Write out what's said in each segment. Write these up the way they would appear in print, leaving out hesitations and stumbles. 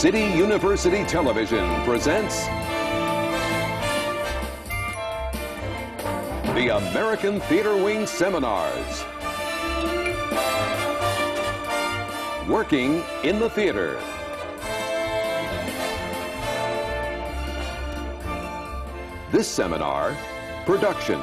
City University Television presents the American Theater Wing Seminars. Working in the theater. This seminar, production.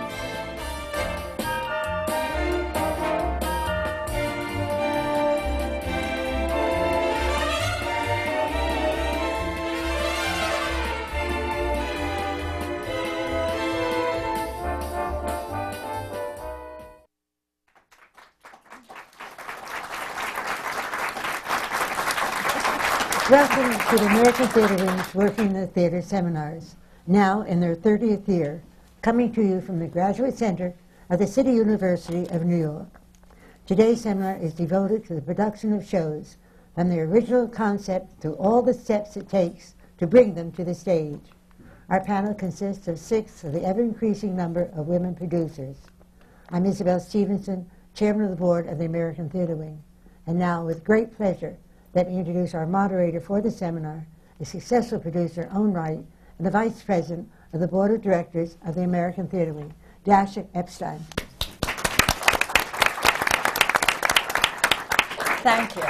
Welcome to the American Theater Wing's Working in the Theater Seminars, now in their 30th year, coming to you from the Graduate Center of the City University of New York. Today's seminar is devoted to the production of shows, from the original concept to all the steps it takes to bring them to the stage. Our panel consists of 6 of the ever-increasing number of women producers. I'm Isabel Stevenson, Chairman of the Board of the American Theater Wing, and now, with great pleasure, let me introduce our moderator for the seminar, a successful producer in her own right, and the Vice President of the Board of Directors of the American Theater Wing, Dasha Epstein. Thank you.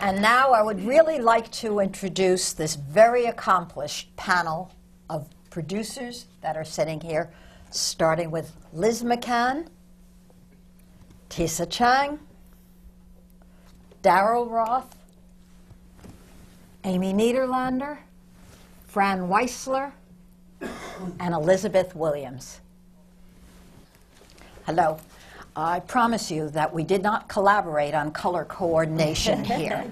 And now I would really like to introduce this very accomplished panel of producers that are sitting here, starting with Liz McCann, Tisa Chang, Daryl Roth, Amy Nederlander, Fran Weissler, and Elizabeth Williams. Hello. I promise you that we did not collaborate on color coordination here.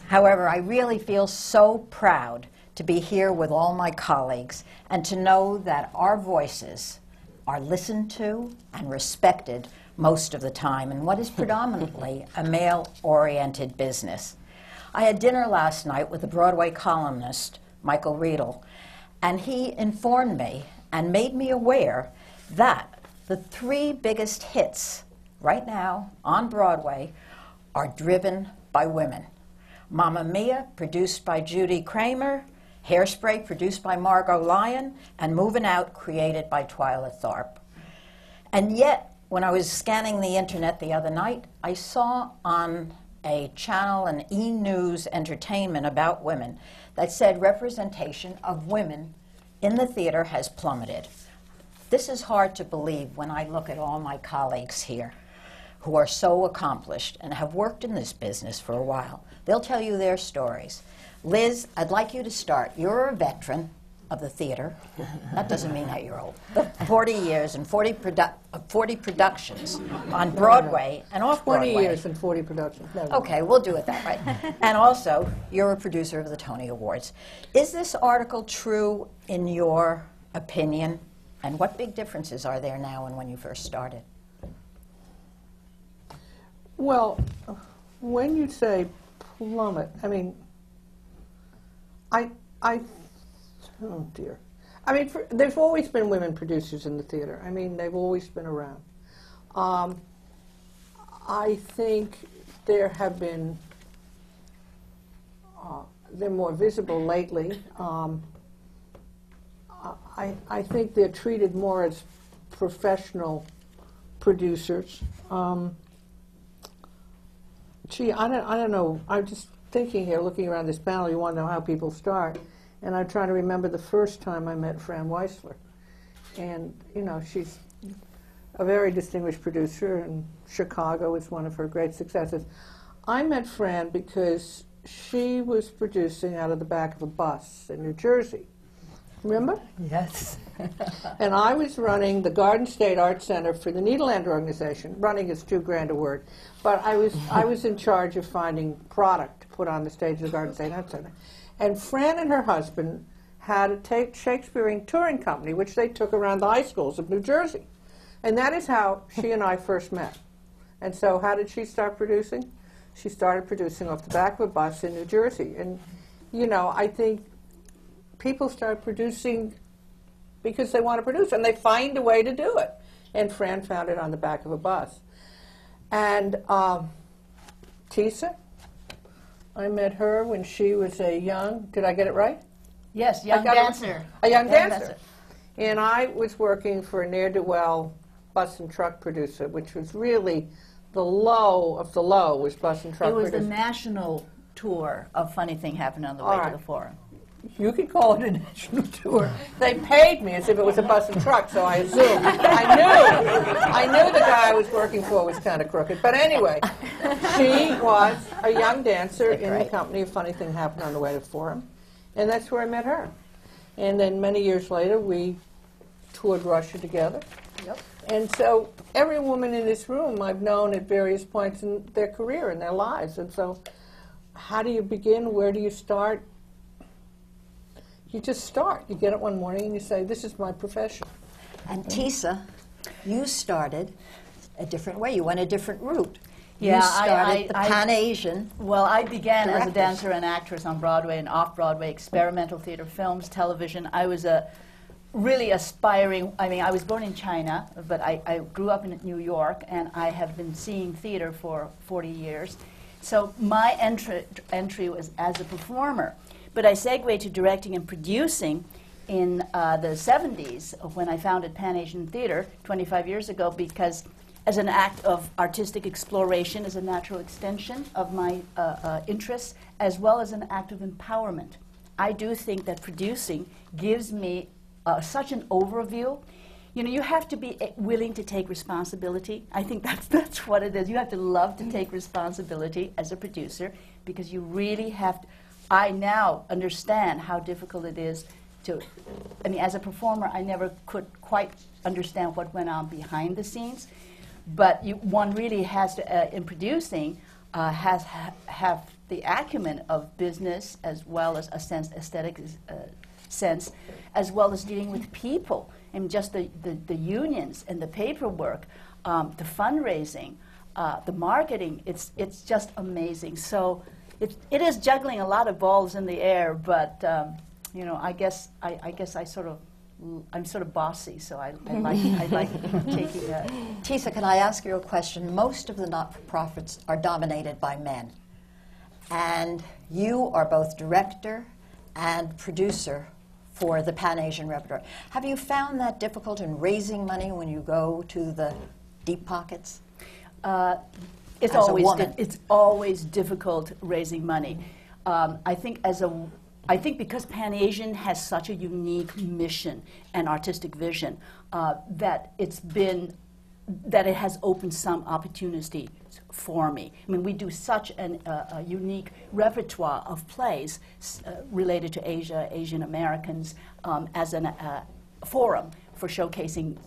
However, I really feel so proud to be here with all my colleagues and to know that our voices are listened to and respected most of the time in what is predominantly a male-oriented business. I had dinner last night with the Broadway columnist, Michael Riedel, and he informed me and made me aware that the 3 biggest hits right now on Broadway are driven by women. Mamma Mia, produced by Judy Kramer, Hairspray, produced by Margot Lyon, and Movin' Out, created by Twyla Tharp. And yet, when I was scanning the internet the other night, I saw on a channel, an E-News Entertainment about women, that said representation of women in the theater has plummeted. This is hard to believe when I look at all my colleagues here who are so accomplished and have worked in this business for a while. They'll tell you their stories. Liz, I'd like you to start. You're a veteran of the theater. That doesn't mean that you're old. 40 years and 40 productions on Broadway and off-Broadway. 20 years and 40 productions. No. Okay, we'll do it that way. And also, you're a producer of the Tony Awards. Is this article true in your opinion? And what big differences are there now and when you first started? Well, when you say plummet, I mean, oh dear. I mean, there's always been women producers in the theater. I mean, they've always been around. I think there have been, they're more visible lately. I think they're treated more as professional producers. Gee, I don't know. I'm just thinking here, looking around this panel, you want to know how people start. And I'm trying to remember the first time I met Fran Weissler. And, you know, she's a very distinguished producer, and Chicago is one of her great successes. I met Fran because she was producing out of the back of a bus in New Jersey. Remember? Yes. And I was running the Garden State Art Center for the Nederlander organization. Running is too grand a word. But I was in charge of finding product to put on the stage of the Garden State Art Center. And Fran and her husband had a Shakespearean touring company, which they took around the high schools of New Jersey. And that is how she and I first met. And so how did she start producing? She started producing off the back of a bus in New Jersey. And, you know, I think people start producing because they want to produce, and they find a way to do it. And Fran found it on the back of a bus. And Tisa, I met her when she was a young, did I get it right? Yes, young dancer. A young dancer. And I was working for a ne'er-do-well bus and truck producer, which was really the low of the low was bus and truck It was producer. the national tour of Funny Thing Happened on the Way to the Forum. You could call it a national tour. They paid me as if it was a bus and truck, so I assumed. I knew the guy I was working for was kind of crooked. But anyway, she was a young dancer in the company of Funny Thing Happened on the Way to the Forum, and that's where I met her. And then many years later, we toured Russia together. Yep. And so every woman in this room I've known at various points in their career and their lives. And so how do you begin? Where do you start? You just start. You get up one morning and you say, this is my profession. And Tisa, you started a different way. You went a different route. Yeah, you started the Pan-Asian. Well, I began as a directors. dancer and actress on Broadway and off-Broadway, experimental theater, films, television. I was a really aspiring, I mean, I was born in China, but I grew up in New York, and I have been seeing theater for 40 years. So my entry was as a performer. But I segued to directing and producing in the 70s when I founded Pan-Asian Theater 25 years ago, because as an act of artistic exploration, as a natural extension of my interests, as well as an act of empowerment. I do think that producing gives me such an overview. You know, you have to be willing to take responsibility. I think that's what it is. You have to love to take responsibility as a producer, because you really have to. I now understand how difficult it is to, I mean, as a performer, I never could quite understand what went on behind the scenes. But one really has to, in producing, have the acumen of business as well as a aesthetic sense, as well as dealing with people, and just the unions and the paperwork, the fundraising, the marketing. It's just amazing. So it is juggling a lot of balls in the air, but you know, I guess I sort of. I'm sort of bossy, so I like taking that. Tisa, can I ask you a question? Most of the not-for-profits are dominated by men. And you are both director and producer for the Pan-Asian repertoire. Have you found that difficult in raising money when you go to the deep pockets? It's always difficult raising money. I think because Pan-Asian has such a unique mission and artistic vision, that it has opened some opportunity for me. I mean, we do such a unique repertoire of plays related to Asia, Asian Americans, as a forum for showcasing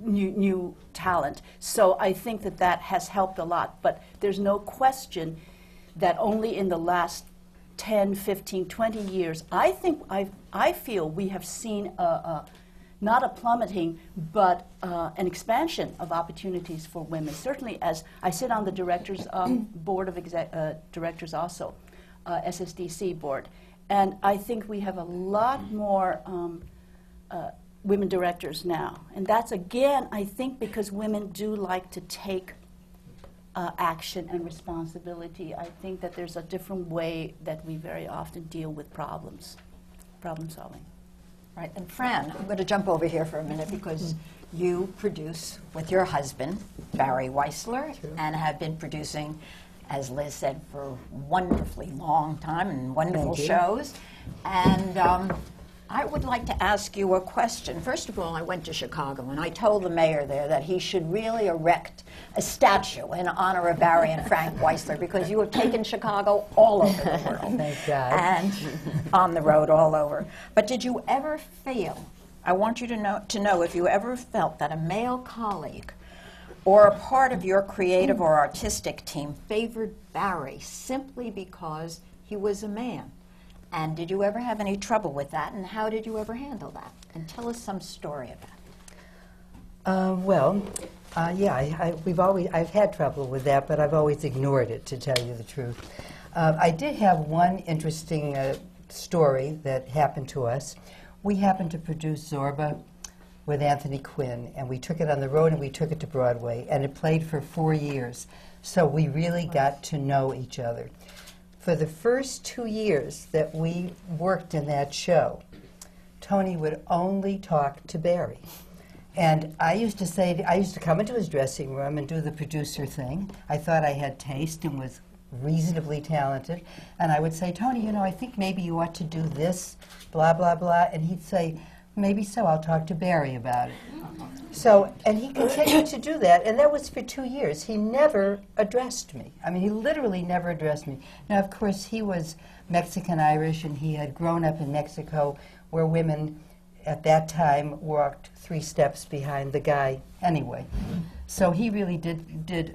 new talent. So I think that has helped a lot. But there's no question that only in the last 10, 15, 20 years, I feel we have seen not a plummeting, but an expansion of opportunities for women. Certainly, as I sit on the directors board of directors also, SSDC board, and I think we have a lot more women directors now. And that's, again, I think because women do like to take action and responsibility. I think that there's a different way that we very often deal with problem solving. Right, and Fran, I'm going to jump over here for a minute because you produce with your husband, Barry Weissler, and have been producing, as Liz said, for a wonderfully long time and wonderful shows. And I would like to ask you a question. First of all, I went to Chicago, and I told the mayor there that he should really erect a statue in honor of Barry and Frank Weissler, because you have taken Chicago all over the world. Thank God. And on the road all over. But did you ever feel, I want you to know if you ever felt that a male colleague or a part of your creative or artistic team favored Barry simply because he was a man? And did you ever have any trouble with that, and how did you ever handle that? And tell us some story about it. I've had trouble with that, but I've always ignored it, to tell you the truth. I did have one interesting story that happened to us. We happened to produce Zorba with Anthony Quinn, and we took it on the road and we took it to Broadway, and it played for 4 years. So we really got to know each other. For the first 2 years that we worked in that show, Tony would only talk to Barry. And I used to come into his dressing room and do the producer thing. I thought I had taste and was reasonably talented. And I would say, Tony, you know, I think maybe you ought to do this, blah, blah, blah. And he'd say, maybe so, I'll talk to Barry about it. So, and he continued to do that, and that was for 2 years. He never addressed me. I mean, he literally never addressed me. Now, of course, he was Mexican-Irish, and he had grown up in Mexico, where women at that time walked 3 steps behind the guy anyway. So he really did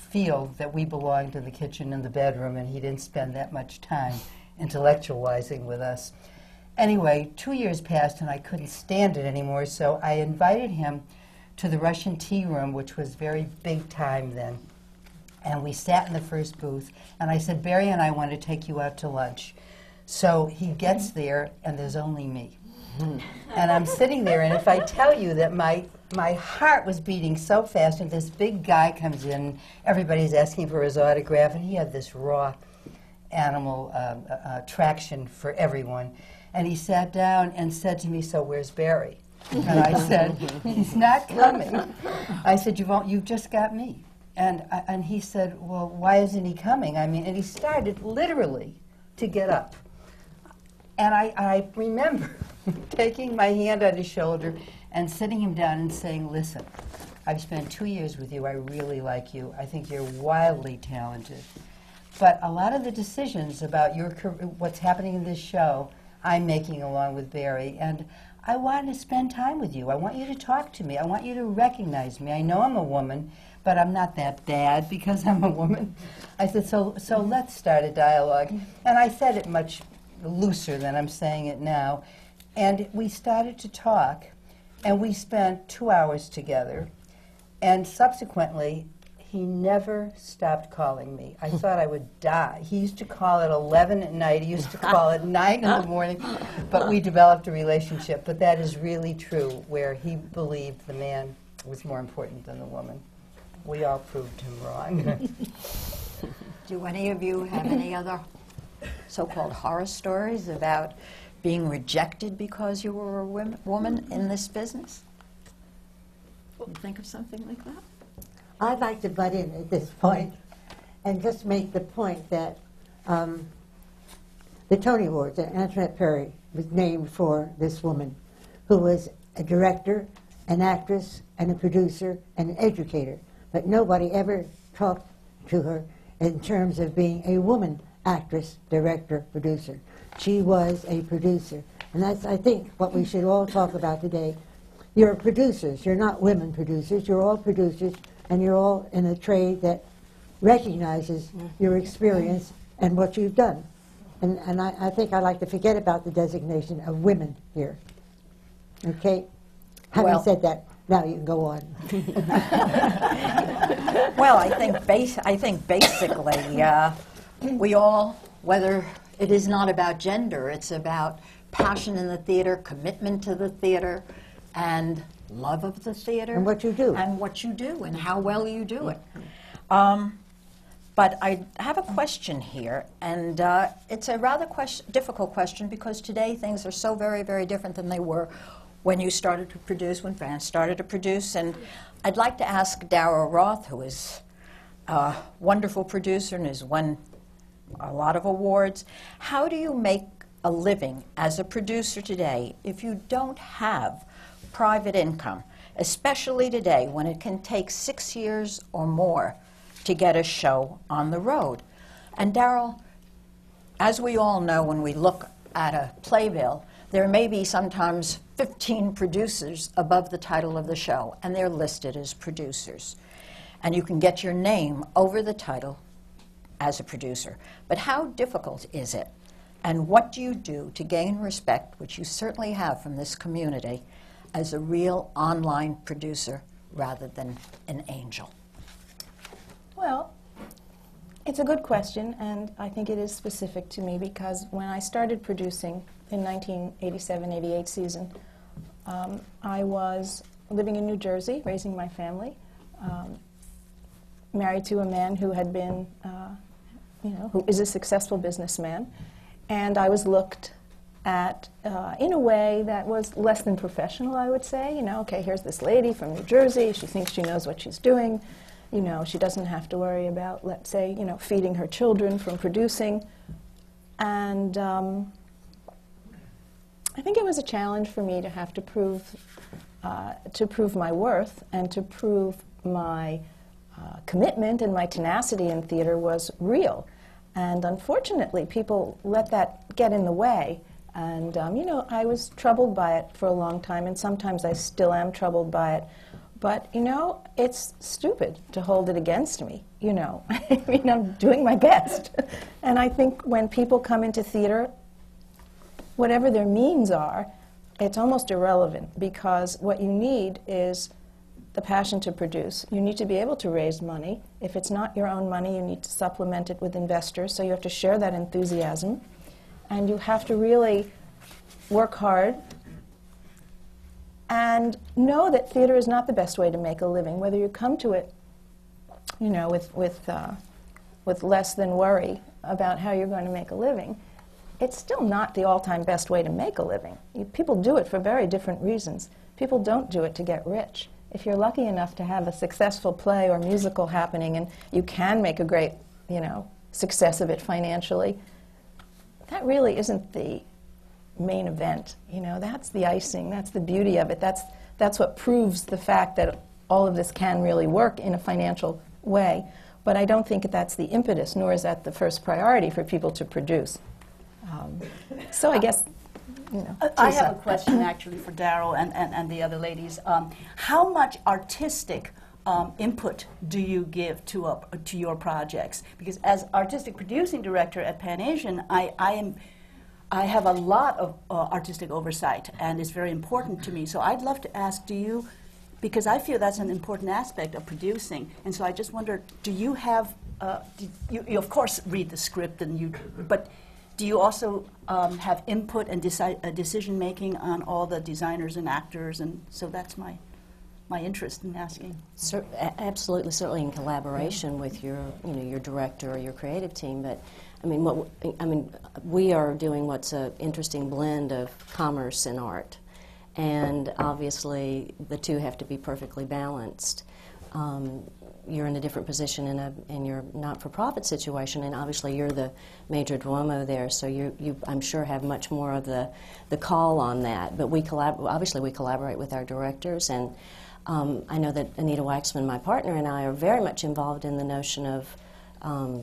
feel that we belonged in the kitchen and the bedroom, and he didn't spend that much time intellectualizing with us. Anyway, 2 years passed, and I couldn't stand it anymore, so I invited him to the Russian tea room, which was very big time then. And we sat in the first booth, and I said, Barry and I want to take you out to lunch. So he gets there, and there's only me. And I'm sitting there, and if I tell you that my heart was beating so fast, and this big guy comes in, everybody's asking for his autograph, and he had this raw animal attraction for everyone. And he sat down and said to me, so where's Barry? And I said, he's not coming. I said, you've just got me. And he said, well, why isn't he coming? I mean, and he started literally to get up. And I remember taking my hand on his shoulder and sitting him down and saying, listen, I've spent 2 years with you. I really like you. I think you're wildly talented. But a lot of the decisions about your what's happening in this show, I'm making along with Barry, and I want to spend time with you. I want you to talk to me. I want you to recognize me. I know I'm a woman, but I'm not that bad because I'm a woman. I said, so let's start a dialogue. And I said it much looser than I'm saying it now. And we started to talk, and we spent 2 hours together. And subsequently, he never stopped calling me. I thought I would die. He used to call at 11 at night. He used to call at 9 in the morning. But we developed a relationship. But that is really true, where he believed the man was more important than the woman. We all proved him wrong. Do any of you have any other so-called horror stories about being rejected because you were a woman in this business? Can you think of something like that? I'd like to butt in at this point and just make the point that the Tony Awards, Antoinette Perry was named for this woman who was a director, an actress, and a producer, and an educator. But nobody ever talked to her in terms of being a woman actress, director, producer. She was a producer. And that's, I think, what we should all talk about today. You're producers. You're not women producers. You're all producers. And you're all in a trade that recognizes your experience and what you've done. And I think I'd like to forget about the designation of women here. Okay? Having said that, now you can go on. Well, I think basically we all, whether it is not about gender, it's about passion in the theater, commitment to the theater, and love of the theater. And what you do. And what you do, and how well you do it. But I have a question here, and it's a rather difficult question because today things are so very, very different than they were when you started to produce, when Fran started to produce. And I'd like to ask Daryl Roth, who is a wonderful producer and has won a lot of awards, how do you make a living as a producer today if you don't have private income, especially today when it can take 6 years or more to get a show on the road? And Daryl, as we all know, when we look at a playbill, there may be sometimes 15 producers above the title of the show, and they're listed as producers. And you can get your name over the title as a producer. But how difficult is it? And what do you do to gain respect, which you certainly have from this community, as a real online producer rather than an angel? Well, it's a good question, and I think it is specific to me because when I started producing in 1987-88 season, I was living in New Jersey, raising my family, married to a man who had been who is a successful businessman, and I was looked at in a way that was less than professional, I would say. Okay, here's this lady from New Jersey. She thinks she knows what she's doing. She doesn't have to worry about, let's say, feeding her children from producing. And I think it was a challenge for me to have to prove my worth and to prove my commitment and my tenacity in theater was real. And unfortunately, people let that get in the way. And, I was troubled by it for a long time, and sometimes I still am troubled by it. But, it's stupid to hold it against me, I mean, I'm doing my best. And I think when people come into theater, whatever their means are, it's almost irrelevant, because what you need is the passion to produce. You need to be able to raise money. If it's not your own money, you need to supplement it with investors, so you have to share that enthusiasm. And you have to really work hard and know that theater is not the best way to make a living. Whether you come to it, with less than worry about how you're going to make a living, it's still not the all-time best way to make a living. People do it for very different reasons. People don't do it to get rich. If you're lucky enough to have a successful play or musical happening and you can make a great, success of it financially, that really isn't the main event. That's the icing. That's the beauty of it. That's what proves the fact that all of this can really work in a financial way. But I don't think that's the impetus, nor is that the first priority for people to produce. So I guess, I have a question actually for Daryl and the other ladies. How much artistic input do you give to your projects? Because as artistic producing director at Pan Asian, I have a lot of artistic oversight, and it's very important to me. So I'd love to ask, because I feel that's an important aspect of producing, and so I just wonder, do you have, you of course read the script, but do you also have input and decision making on all the designers and actors? And so that's my interest in asking. Absolutely, certainly in collaboration with your director or your creative team. But we are doing what's an interesting blend of commerce and art, and obviously the two have to be perfectly balanced. You're in a different position in your not-for-profit situation, and obviously you're the major duomo there, so you I'm sure have much more of the call on that. But obviously we collaborate with our directors, and I know that Anita Waxman, my partner, and I are very much involved in the notion of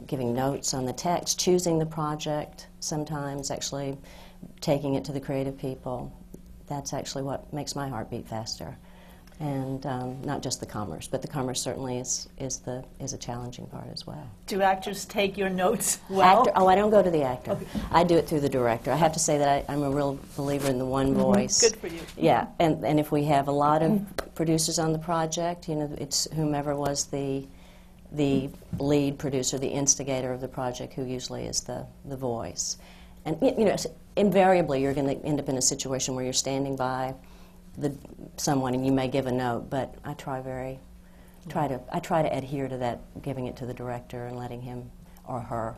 giving notes on the text, choosing the project, sometimes actually taking it to the creative people. That's actually what makes my heart beat faster. And not just the commerce, but the commerce certainly is a challenging part as well. Do actors take your notes well? I don't go to the actor. Okay. I do it through the director. I have to say that I'm a real believer in the one voice. Good for you. Yeah, and if we have a lot of producers on the project, it's whomever was the lead producer, the instigator of the project, who usually is the voice. And invariably you're going to end up in a situation where you're standing by someone and you may give a note, but I try to adhere to that, giving it to the director and letting him or her.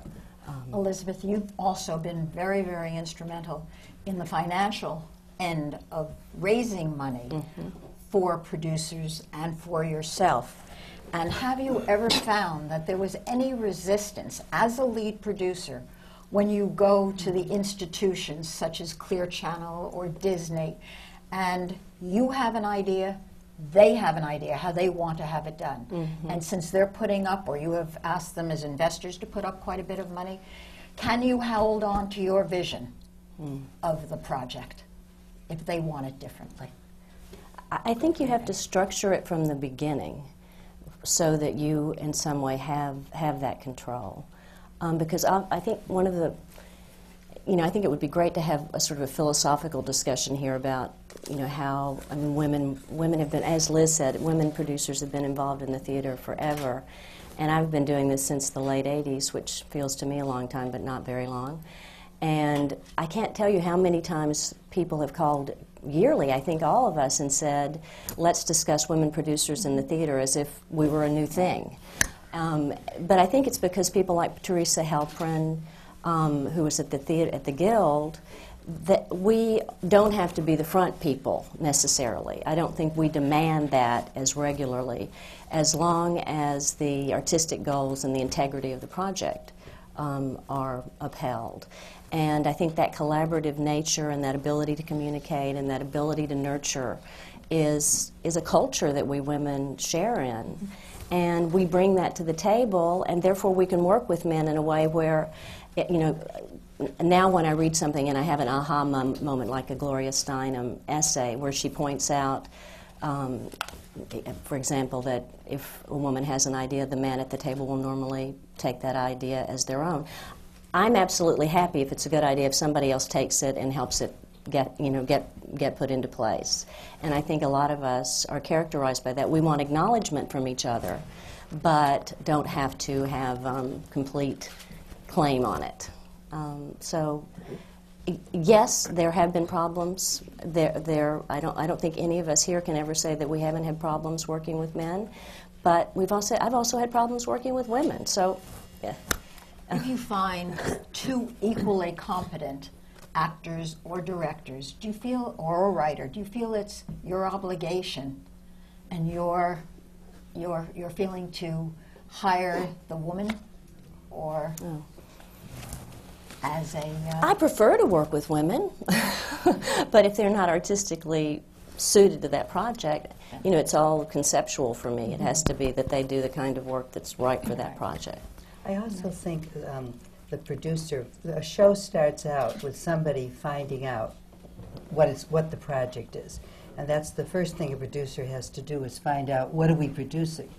Elizabeth, you've also been very, very instrumental in the financial end of raising money for producers and for yourself. And have you ever found that there was any resistance as a lead producer when you go to the institutions such as Clear Channel or Disney, and you have an idea, they have an idea how they want to have it done. And since they're putting up, or you have asked them as investors to put up quite a bit of money, can you hold on to your vision of the project if they want it differently? I think you have to structure it from the beginning so that you in some way have that control. Because I think one of the I think it would be great to have a sort of a philosophical discussion here about, how women have been, as Liz said, women producers have been involved in the theater forever, and I've been doing this since the late '80s, which feels to me a long time, but not very long. And I can't tell you how many times people have called yearly, I think all of us, and said, let's discuss women producers in the theater as if we were a new thing. But I think it's because people like Teresa Halprin, who was at the Guild, that we don't have to be the front people necessarily. I don't think we demand that as regularly, as long as the artistic goals and the integrity of the project are upheld. And I think that collaborative nature and that ability to communicate and that ability to nurture is a culture that we women share in. And we bring that to the table, and therefore we can work with men in a way where, you know, now when I read something and I have an aha moment, like a Gloria Steinem essay where she points out, for example, that if a woman has an idea, the man at the table will normally take that idea as their own. I'm absolutely happy if it's a good idea if somebody else takes it and helps it get put into place. And I think a lot of us are characterized by that. We want acknowledgement from each other, but don't have to have complete claim on it. So, yes, there have been problems. I don't think any of us here can ever say that we haven't had problems working with men, but I've also had problems working with women. So, yeah. If you find two equally competent actors or directors, do you feel, or a writer, do you feel it's your obligation and your feeling to hire the woman, or? Oh. As a, I prefer to work with women, but if they're not artistically suited to that project, you know, it's all conceptual for me. It has to be that they do the kind of work that's right for that project. I also think the producer, a show starts out with somebody finding out what the project is. And that's the first thing a producer has to do, is find out, what are we producing?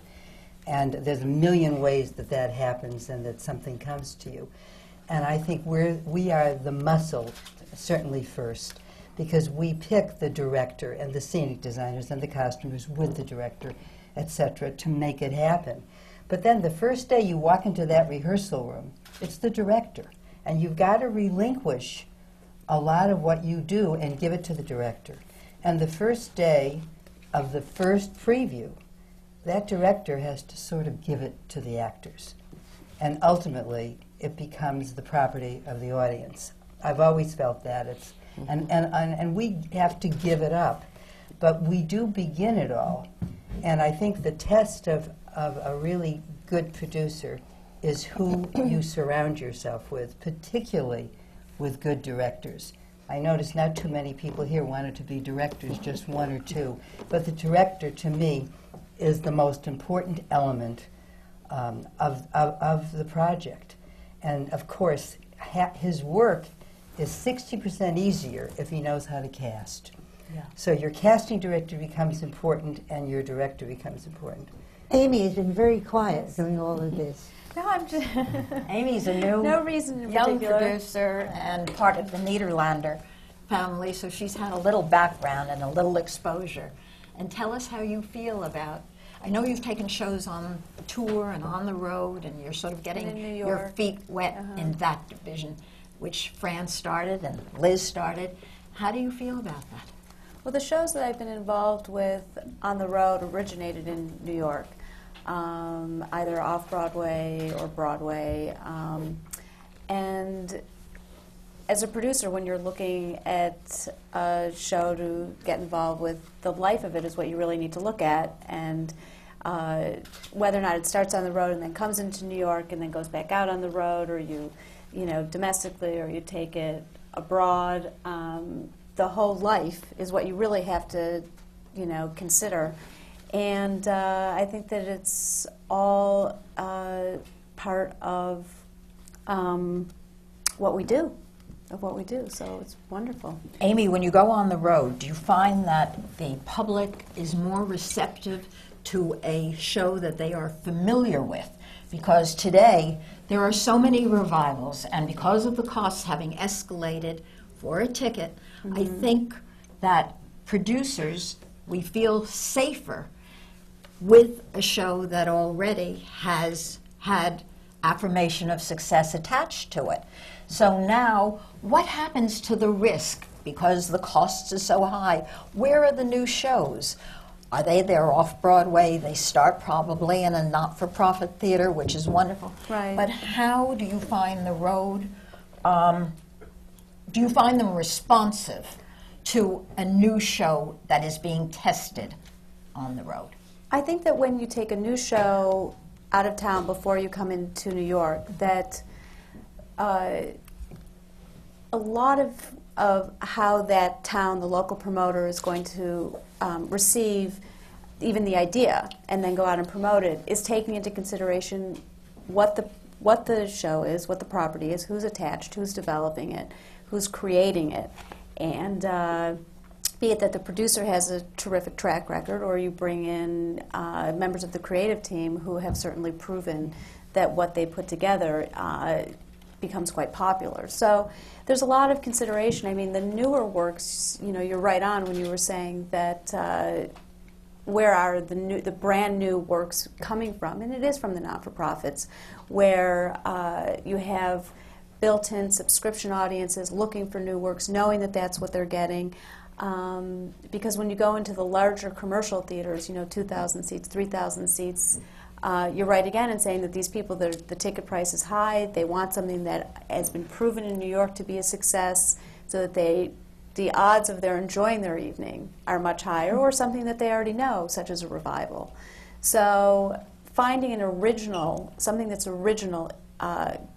And there's a million ways that happens and that something comes to you. And I think we are the muscle, certainly first, because we pick the director and the scenic designers and the costumers with the director, etc., to make it happen. But then the first day you walk into that rehearsal room, it's the director. And you've got to relinquish a lot of what you do and give it to the director. And the first day of the first preview, that director has to sort of give it to the actors. And ultimately, it becomes the property of the audience. I've always felt that. And we have to give it up. But we do begin it all. And I think the test of a really good producer is who you surround yourself with, particularly with good directors. I notice not too many people here wanted to be directors, just one or two. But the director, to me, is the most important element of the project. And of course, his work is 60% easier if he knows how to cast. Yeah. So your casting director becomes important and your director becomes important. Amy has been very quiet during all of this. No, I'm just... Amy's a new no reason in young particular. producer and part of the Nederlander family, so she's had a little background and a little exposure. And tell us how you feel about, I know you've taken shows on tour and on the road, and you're sort of getting your feet wet in that division, which Fran started and Liz started. How do you feel about that? Well, the shows that I've been involved with on the road originated in New York, either off-Broadway or Broadway. And as a producer, when you're looking at a show to get involved with, the life of it is what you really need to look at. And whether or not it starts on the road and then comes into New York and then goes back out on the road, or you know, domestically, or you take it abroad, the whole life is what you really have to, you know, consider. And I think that it's all part of what we do, so it's wonderful. Amy, when you go on the road, do you find that the public is more receptive to a show that they are familiar with? Because today, there are so many revivals, and because of the costs having escalated for a ticket, I think that producers, we feel safer with a show that already has had affirmation of success attached to it. So now, what happens to the risk? Because the costs are so high, where are the new shows? Are they there off-Broadway? They start probably in a not-for-profit theater, which is wonderful. Right. But how do you find the road? Do you find them responsive to a new show that is being tested on the road? I think that when you take a new show out of town before you come into New York, that a lot of how that town, the local promoter, is going to receive even the idea and then go out and promote it is taking into consideration what the show is, what the property is, who's attached, who's developing it, who's creating it, and be it that the producer has a terrific track record or you bring in members of the creative team who have certainly proven that what they put together becomes quite popular. So there's a lot of consideration. I mean, the newer works, you know, you're right on when you were saying that where are the brand new works coming from? And it is from the not-for-profits, where you have built-in subscription audiences looking for new works, knowing that that's what they're getting. Because when you go into the larger commercial theaters, you know, 2,000 seats, 3,000 seats, you're right again in saying that these people, the ticket price is high, they want something that has been proven in New York to be a success, so that the odds of their enjoying their evening are much higher, or something that they already know, such as a revival. So finding an original, something that's original,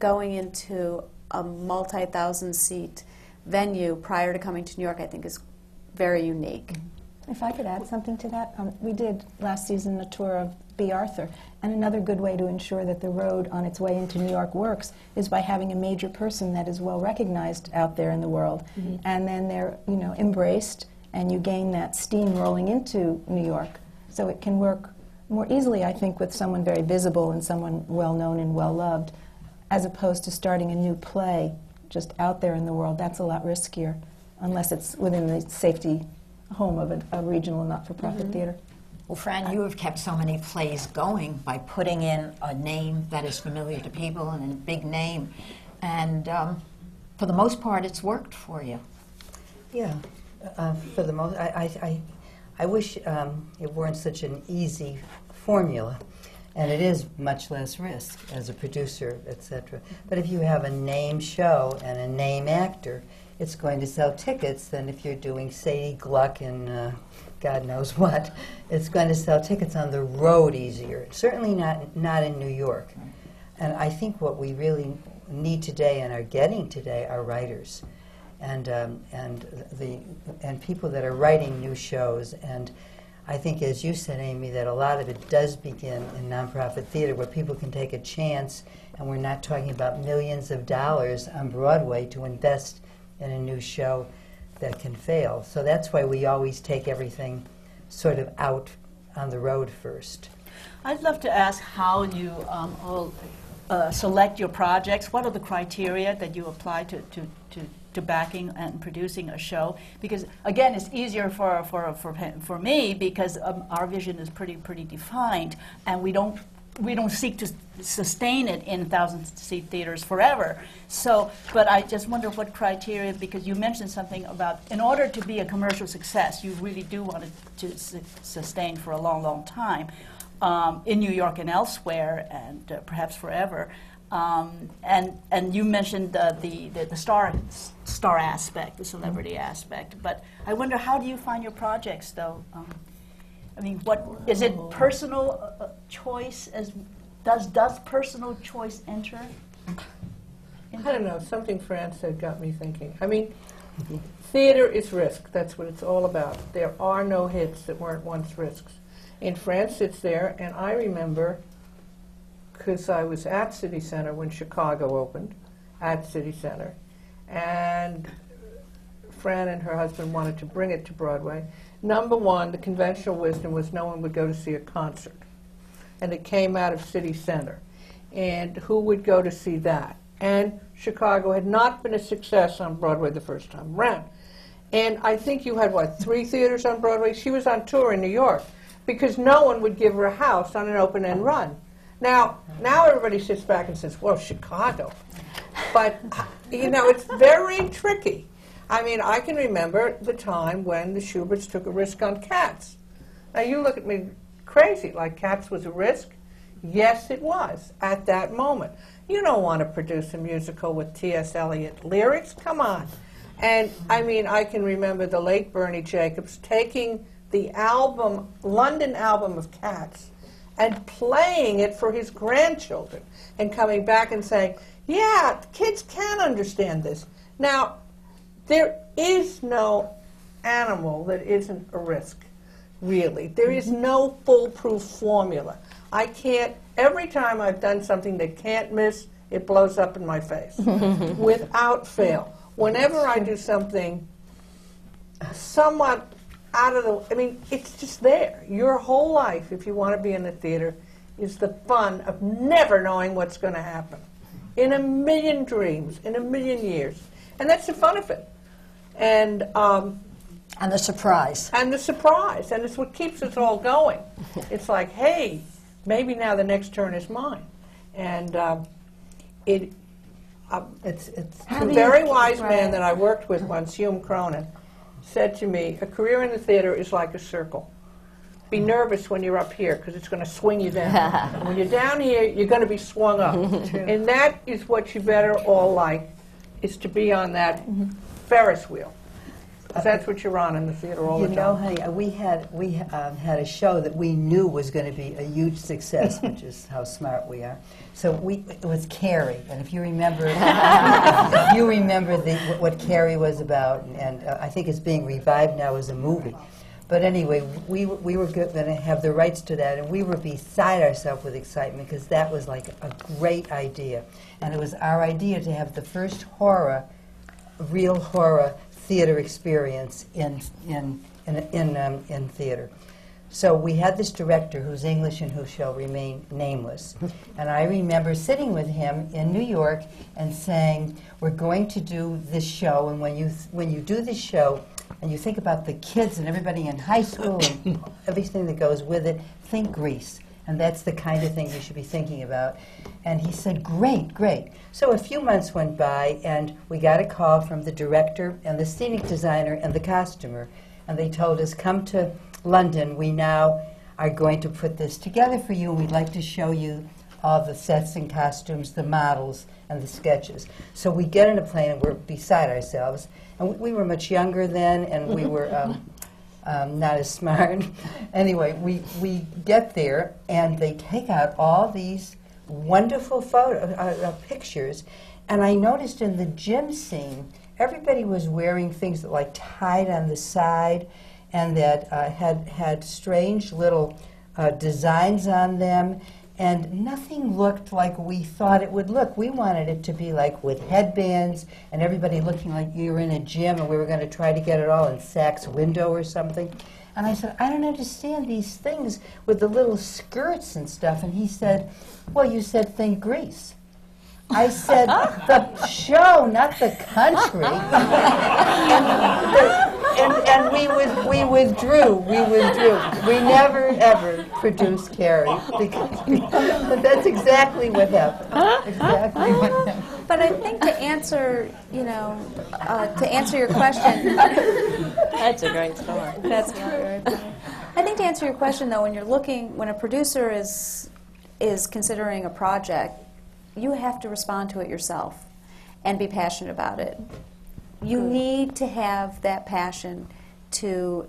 going into a multi-thousand seat venue prior to coming to New York, I think is very unique. If I could add something to that, we did last season a tour of B. Arthur, and another good way to ensure that the road on its way into New York works is by having a major person that is well recognized out there in the world, and then they're, you know, embraced, and you gain that steam rolling into New York. So it can work more easily, I think, with someone very visible and someone well known and well loved, as opposed to starting a new play just out there in the world. That's a lot riskier, unless it's within the safety home of a regional not-for-profit theater. Well, Fran, you have kept so many plays going by putting in a name that is familiar to people and a big name. And for the most part, it's worked for you. Yeah, for the most, I wish it weren't such an easy formula, and it is much less risk as a producer, etc. But if you have a name show and a name actor, it's going to sell tickets than if you're doing Sadie Gluck and God knows what. It's going to sell tickets on the road easier. Certainly not in New York. And I think what we really need today and are getting today are writers, and people that are writing new shows. And I think, as you said, Amy, that a lot of it does begin in nonprofit theater, where people can take a chance, and we're not talking about millions of dollars on Broadway to invest in a new show that can fail. So that's why we always take everything sort of out on the road first. I'd love to ask how you all select your projects. What are the criteria that you apply to backing and producing a show? Because again, it's easier for me because our vision is pretty defined, and we don't seek to sustain it in 1,000-seat theaters forever. So, but I just wonder what criteria, because you mentioned something about, in order to be a commercial success, you really do want it to sustain for a long time in New York and elsewhere, and perhaps forever. And you mentioned the star aspect, the celebrity aspect. But I wonder, how do you find your projects, though? I mean, what is it? Personal choice? Does personal choice enter? I don't know. Something Fran said got me thinking. I mean, theater is risk. That's what it's all about. There are no hits that weren't once risks. And Fran sits there, and I remember, because I was at City Center when Chicago opened, at City Center, and Fran and her husband wanted to bring it to Broadway. Number one, the conventional wisdom was no one would go to see a concert. And it came out of City Center. And who would go to see that? And Chicago had not been a success on Broadway the first time around. And I think you had, what, 3 theaters on Broadway? She was on tour in New York because no one would give her a house on an open-end run. Now everybody sits back and says, well, Chicago. But, you know, it's very tricky. I mean, I can remember the time when the Schuberts took a risk on Cats. Now you look at me crazy, like Cats was a risk. Yes, it was at that moment. You don't want to produce a musical with T.S. Eliot lyrics. Come on. And I mean, I can remember the late Bernie Jacobs taking the album, London album of Cats, and playing it for his grandchildren, and coming back and saying, yeah, kids can understand this. Now, there is no animal that isn't a risk, really. There is no foolproof formula. I can't, every time I've done something that can't miss, it blows up in my face, without fail. Whenever I do something somewhat out of the, I mean, it's just there. Your whole life, if you want to be in the theater, is the fun of never knowing what's going to happen. In a million dreams, in a million years. And that's the fun of it. And the surprise. And the surprise. And it's what keeps us all going. It's like, hey, maybe now the next turn is mine. And It's a very wise man that I worked with once, Hume Cronin, said to me, a career in the theater is like a circle. Be nervous when you're up here, because it's going to swing you down. When you're down here, you're going to be swung up. And that is what you better all like, is to be on that Ferris wheel. That's what you're on in the theater all the time. You know, honey, we had a show that we knew was going to be a huge success, which is how smart we are. So it was Carrie, and if you remember, what Carrie was about, and I think it's being revived now as a movie. But anyway, we were going to have the rights to that, and we were beside ourselves with excitement because that was like a great idea, and it was our idea to have the first real horror theater experience in theater. So we had this director who's English and who shall remain nameless. And I remember sitting with him in New York and saying, we're going to do this show, and when you do this show and you think about the kids and everybody in high school and everything that goes with it, think Grease. And that's the kind of thing you should be thinking about. And he said, great, great. So a few months went by, and we got a call from the director and the scenic designer and the costumer. And they told us, come to London. We now are going to put this together for you, and we'd like to show you all the sets and costumes, the models, and the sketches. So we get in a plane, and we're beside ourselves. And we were much younger then, and we were not as smart. Anyway, we get there, and they take out all these wonderful pictures. And I noticed in the gym scene, everybody was wearing things that like tied on the side, and that had strange little designs on them, and nothing looked like we thought it would look. We wanted it to be like with headbands and everybody looking like you were in a gym, and we were going to try to get it all in Saks window or something. And I said, I don't understand these things with the little skirts and stuff. And he said, well, you said think Grease. I said, the show, not the country. and we withdrew. We never, ever produced Carrie. But that's exactly what happened. Exactly what happened. But I think to answer your question, That's a great story. that's true. I think to answer your question, though, when a producer is considering a project, you have to respond to it yourself and be passionate about it. You need to have that passion to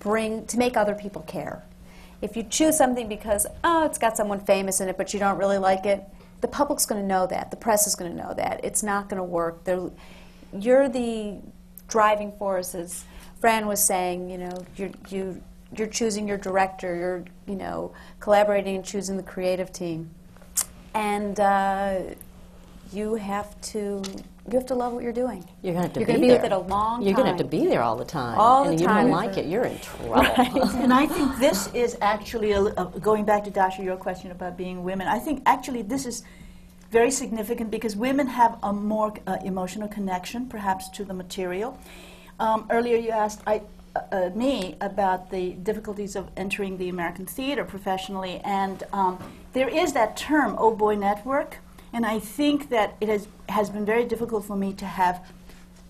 make other people care. If you choose something because, it's got someone famous in it, but you don't really like it, the public's going to know that. The press is going to know that. It's not going to work. You're the driving force, as Fran was saying. You're choosing your director. You're collaborating and choosing the creative team. And you have to love what you're doing. You're going to You're be going to be there. with it a long time. You're going to have to be there all the time. All the and time. if you don't like it, you're in trouble. And I think this is actually, going back to Dasha, your question about being women, I think actually this is very significant because women have a more emotional connection, perhaps, to the material. Earlier you asked me about the difficulties of entering the American theater professionally, and there is that term, oh boy network, and I think that it has been very difficult for me to have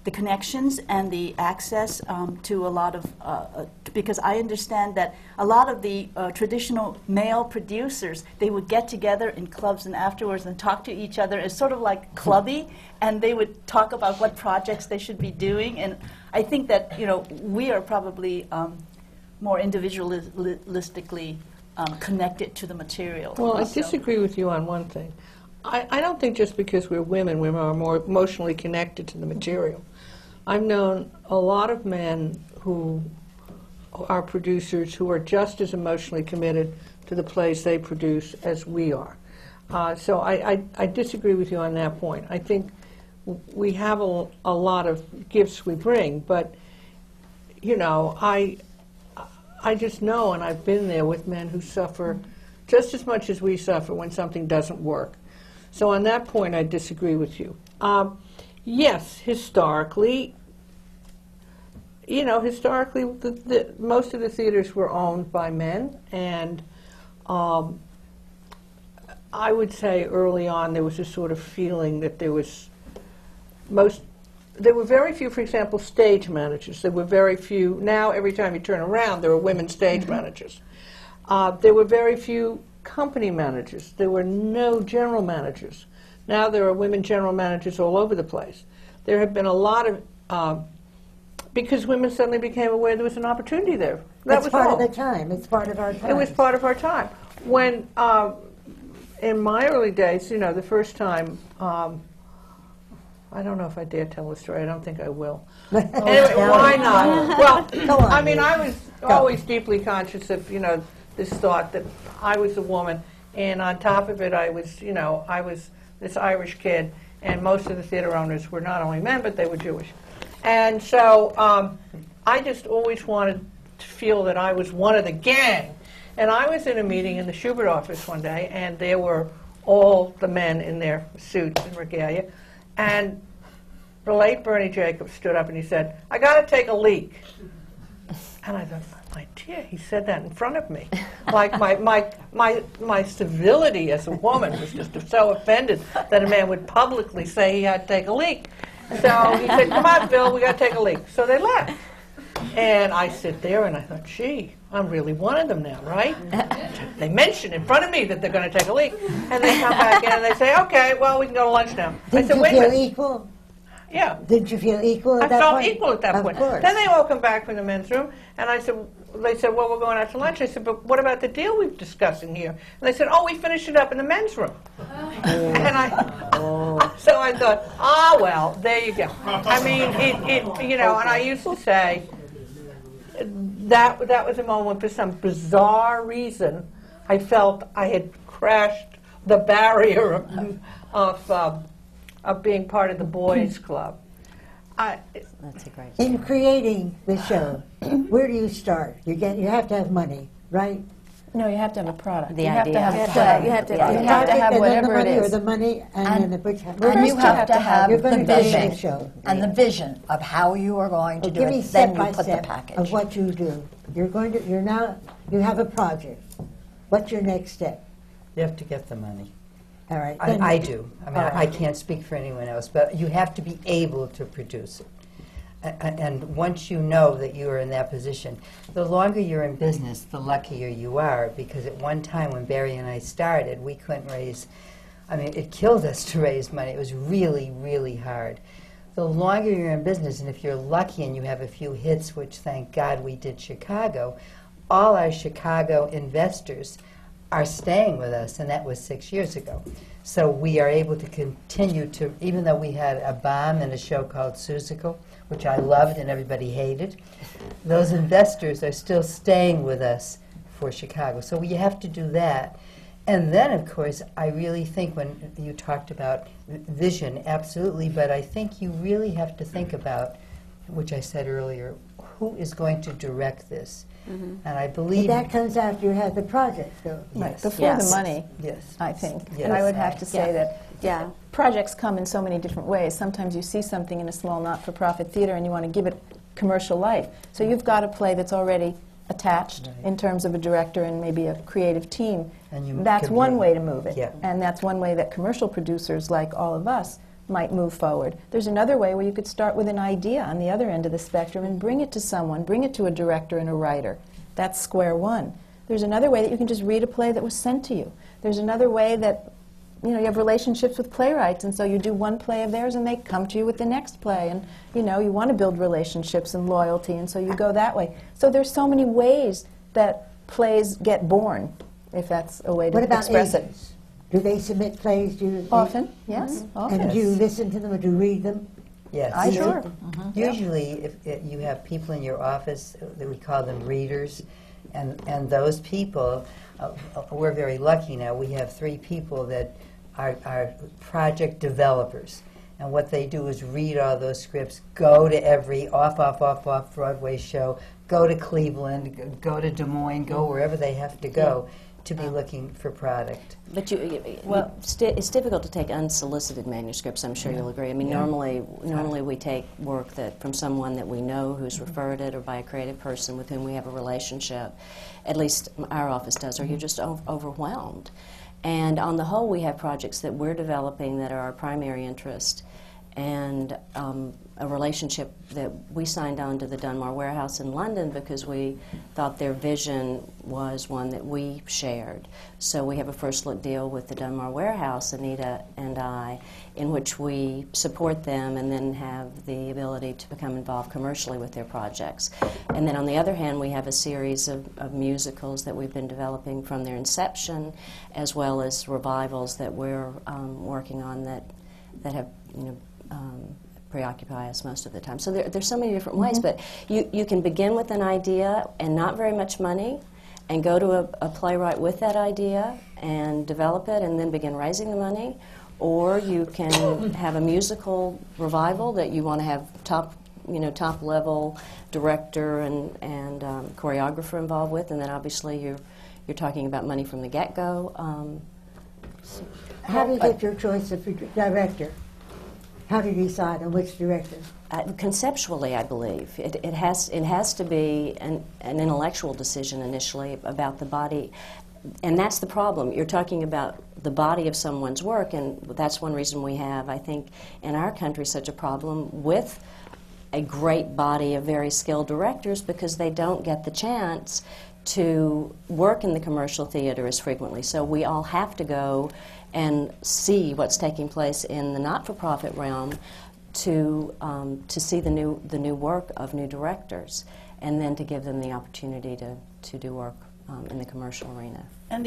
the connections and the access to a lot of, because I understand that a lot of the traditional male producers, they would get together in clubs and afterwards and talk to each other as sort of like clubby, and they would talk about what projects they should be doing. And I think that, you know, we are probably more individualistically connected to the material. Well, I disagree with you on one thing. I don't think just because we're women, we are more emotionally connected to the material. I've known a lot of men who are producers who are just as emotionally committed to the plays they produce as we are. So I disagree with you on that point. I think we have a lot of gifts we bring, but, you know, I just know, and I've been there with men who suffer just as much as we suffer when something doesn't work. So on that point, I disagree with you. Yes, historically, you know, historically, most of the theaters were owned by men, and I would say early on there was a sort of feeling that there were very few, for example, stage managers. There were very few. Now, every time you turn around, there are women stage managers. There were very few company managers. There were no general managers. Now there are women general managers all over the place. There have been a lot of, because women suddenly became aware there was an opportunity there. That was part all. of the time. It's part of our time. It was part of our time. When, in my early days, you know, the first time, I don't know if I dare tell the story. I don't think I will. Anyway, why not? Well, I mean, I was always deeply conscious of, you know, this thought that I was a woman, and on top of it, I was, you know, I was this Irish kid, and most of the theater owners were not only men, but they were Jewish. And so I just always wanted to feel that I was one of the gang. And I was in a meeting in the Schubert office one day, and there were all the men in their suits and regalia, and the late Bernie Jacobs stood up and he said, "I got to take a leak." And I thought, my dear, he said that in front of me. Like my civility as a woman was just so offended that a man would publicly say he had to take a leak. So he said, "Come on, Bill, we got to take a leak." So they left. And I sit there and I thought, gee, I'm really one of them now, right? They mention in front of me that they're going to take a leak. And they come back in and they say, "Okay, well, we can go to lunch now." Did you feel equal? Yeah. Did you feel equal at that point? I felt equal at that point. Of course. Then they all come back from the men's room, and I said, they said, "Well, we're going out to lunch." I said, "But what about the deal we're discussing here?" And they said, "Oh, we finished it up in the men's room." So I thought, well, there you go. I mean, you know, and I used to say that was a moment for some bizarre reason I felt I had crashed the barrier of being part of the boys' club. That's a great. In creating the show, where do you start? You have to have money, right? No, you have to have a product. The you idea. have to have a product. You have to have whatever it is. Or the money and then the butch. And you have to have You're the going to do vision the show. and the vision of how you are going to do Give me it. step Then by you put the step package. of what you do. You have a project. What's your next step? You have to get the money. All right. I do. I mean, All right. I can't speak for anyone else, but you have to be able to produce it. And once you know that you are in that position, the longer you're in business, the luckier you are, because at one time when Barry and I started, we couldn't raise, I mean, it killed us to raise money. It was really, really hard. The longer you're in business, and if you're lucky and you have a few hits, which thank God we did Chicago, all our Chicago investors are staying with us, and that was 6 years ago. So we are able to continue to, even though we had a bomb in a show called Seussical, which I loved and everybody hated, those investors are still staying with us for Chicago. So you have to do that. And then, of course, I really think when you talked about vision, absolutely, but I think you really have to think about, which I said earlier, who is going to direct this? And I believe that comes after you have the project, though. Right, before the money, yes, I think. Yes. And I would have to say that Yeah. projects come in so many different ways. Sometimes you see something in a small not-for-profit theater and you want to give it commercial life. So you've got a play that's already attached in terms of a director and maybe a creative team. And you That's can one bring- way to move it. Yeah. And that's one way that commercial producers, like all of us, might move forward. There's another way where you could start with an idea on the other end of the spectrum and bring it to someone, bring it to a director and a writer. That's square one. There's another way that you can just read a play that was sent to you. There's another way that, you know, you have relationships with playwrights, and so you do one play of theirs and they come to you with the next play, and, you know, you want to build relationships and loyalty, and so you go that way. So there's so many ways that plays get born, if that's a way to express it. Do they submit plays? Often, yes. Often. And do you listen to them or do you read them? Yes. Sure. Usually, if you have people in your office, that we call them readers, and those people, we're very lucky now. We have 3 people that are project developers. And what they do is read all those scripts, go to every off-Broadway show, go to Cleveland, go to Des Moines, go wherever they have to go to be looking for product. But it's difficult to take unsolicited manuscripts, I'm sure you'll agree. I mean, normally we take work that from someone that we know who's referred it, or by a creative person with whom we have a relationship. At least our office does, or you're just overwhelmed. And on the whole, we have projects that we're developing that are our primary interest, and a relationship that we signed on to the Dunmore Warehouse in London because we thought their vision was one that we shared. So we have a first look deal with the Dunmore Warehouse, Anita and I, in which we support them and then have the ability to become involved commercially with their projects. And then on the other hand, we have a series of musicals that we've been developing from their inception, as well as revivals that we're working on that have, you know, preoccupy us most of the time. So there's so many different ways, but you can begin with an idea and not very much money, and go to a playwright with that idea and develop it and then begin raising the money, or you can have a musical revival that you want to have top level director and choreographer involved with, and then obviously you're talking about money from the get-go. How do you get your choice of director? How do you decide on which director? Conceptually, I believe. It has to be an intellectual decision initially about the body, and that's the problem. You're talking about the body of someone's work, and that's one reason we have, I think, in our country such a problem with a great body of very skilled directors, because they don't get the chance to work in the commercial theater as frequently. So we all have to go and see what's taking place in the not-for-profit realm to see the new work of new directors, and then to give them the opportunity to do work in the commercial arena. And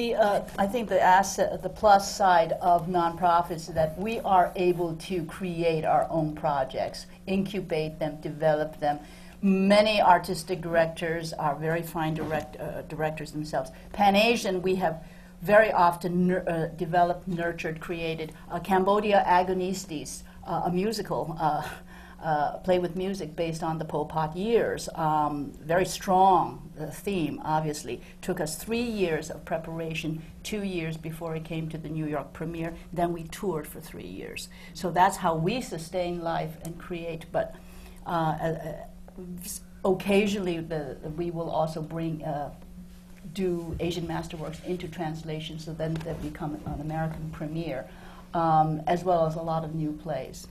I think the plus side of nonprofits is that we are able to create our own projects, incubate them, develop them. Many artistic directors are very fine directors themselves. Pan-Asian, we have very often developed, nurtured, created Cambodia Agonistes, a musical, play with music based on the Pol Pot years. Very strong theme, obviously. Took us 3 years of preparation, 2 years before it came to the New York premiere. Then we toured for 3 years. So that's how we sustain life and create. But occasionally we will also do Asian masterworks into translation, so then they become an American premiere, as well as a lot of new plays.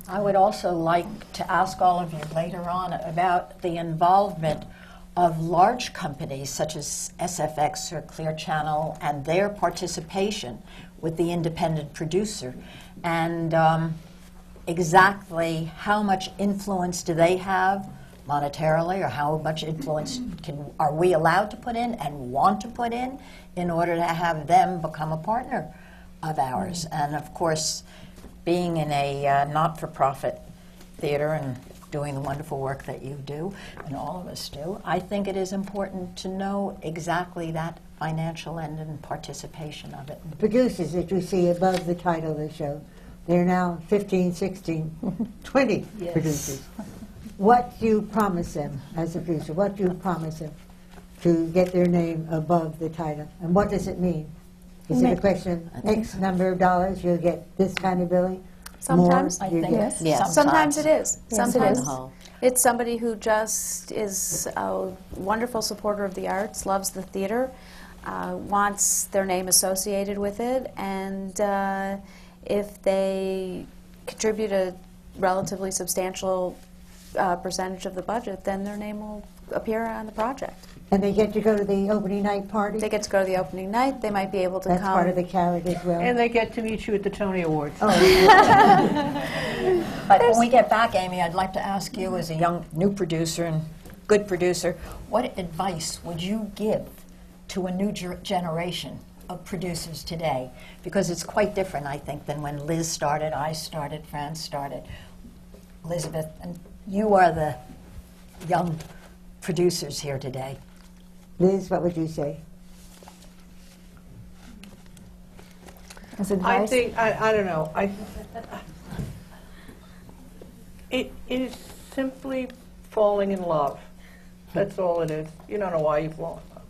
I would also like to ask all of you later on about the involvement of large companies such as SFX or Clear Channel and their participation with the independent producer, and exactly how much influence do they have monetarily, or how much influence are we allowed to put in and want to put in order to have them become a partner of ours. And of course, being in a not-for-profit theater and doing the wonderful work that you do, and all of us do, I think it is important to know exactly that financial end and participation of it. The producers that you see above the title of the show, they're now 15, 16, 20 Yes. producers. What do you promise them as a producer? What do you promise them to get their name above the title? And what does it mean? Is it a question of X number of dollars, you'll get this kind of billing? Sometimes, More, I you think. get- Yes. Sometimes it is. Yes, Sometimes it is. it's somebody who just is a wonderful supporter of the arts, loves the theater, wants their name associated with it, and if they contribute a relatively substantial percentage of the budget, then their name will appear on the project. And they get to go to the opening night party? They get to go to the opening night. They might be able to That's come. part of the carrot as well. And they get to meet you at the Tony Awards. But when we get back, Amy, I'd like to ask you, as a young new producer and good producer, what advice would you give to a new generation of producers today? Because it's quite different, I think, than when Liz started, I started, Fran started, Elizabeth, and you are the young producers here today. Liz, what would you say? As I advice? think, I don't know. It is simply falling in love. That's all it is. You don't know why you fall in love.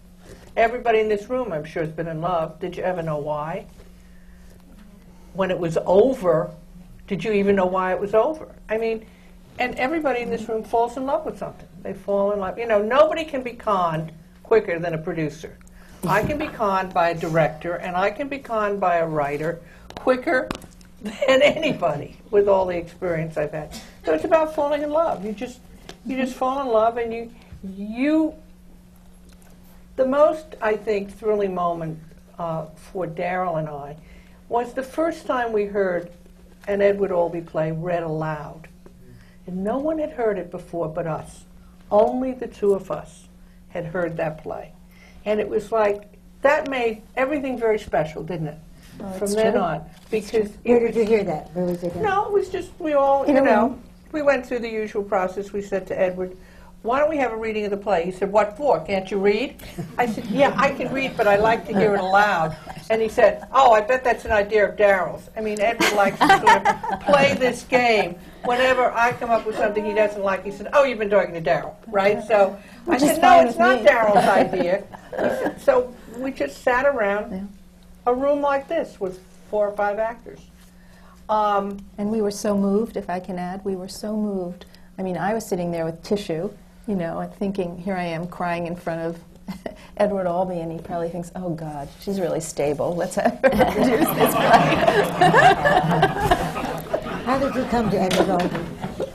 Everybody in this room, I'm sure, has been in love. Did you ever know why? When it was over, did you even know why it was over? I mean, and everybody in this room falls in love with something. They fall in love. You know, nobody can be conned quicker than a producer. I can be conned by a director, and I can be conned by a writer quicker than anybody with all the experience I've had. So it's about falling in love. You just fall in love, and you. The most, I think, thrilling moment for Daryl and I was the first time we heard an Edward Albee play read aloud. And no one had heard it before but us. Only the two of us had heard that play. And it was like, that made everything very special, didn't it? From then on. Because Where did you hear that? Where was it? no, it was just, we all, you know, we went through the usual process. We said to Edward, why don't we have a reading of the play? He said, what for? Can't you read? I said, yeah, I can read, but I like to hear it aloud. And he said, oh, I bet that's an idea of Daryl's. I mean, Edward likes to sort of play this game. Whenever I come up with something he doesn't like, he said, oh, you've been talking to Daryl, right? So I said, no, it's not Daryl's idea. He said, so we just sat around a room like this with 4 or 5 actors. And we were so moved, if I can add, we were so moved. I mean, I was sitting there with tissue, you know, and thinking, here I am crying in front of Edward Albee, and he probably thinks, oh, God, she's really stable. Let's have her produce this play. How did you come to Edward Albee?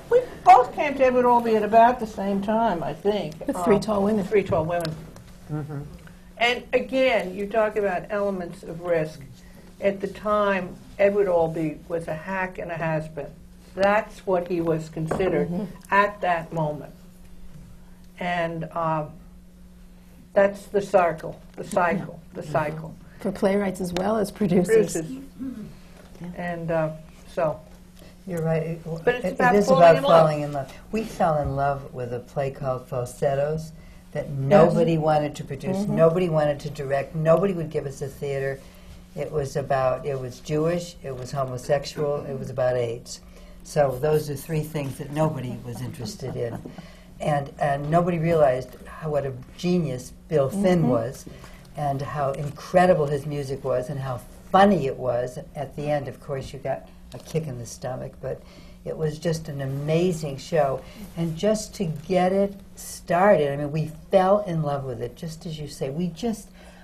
We both came to Edward Albee at about the same time, I think. With 3 Tall Women. 3 Tall Women. Mm-hmm. And again, you talk about elements of risk. At the time, Edward Albee was a hack and a has-been. That's what he was considered at that moment. And that's the cycle. For playwrights as well as producers. And so. You're right. But it's It about is falling about in love. falling in love. We fell in love with a play called Falsettos that nobody wanted to produce, nobody wanted to direct, nobody would give us a theater. It was Jewish, it was homosexual, it was about AIDS. So those are 3 things that nobody was interested in. And nobody realized what a genius Bill Finn was, and how incredible his music was, and how funny it was. At the end, of course, you got a kick in the stomach, but it was just an amazing show. And just to get it started, I mean, we fell in love with it, just as you say.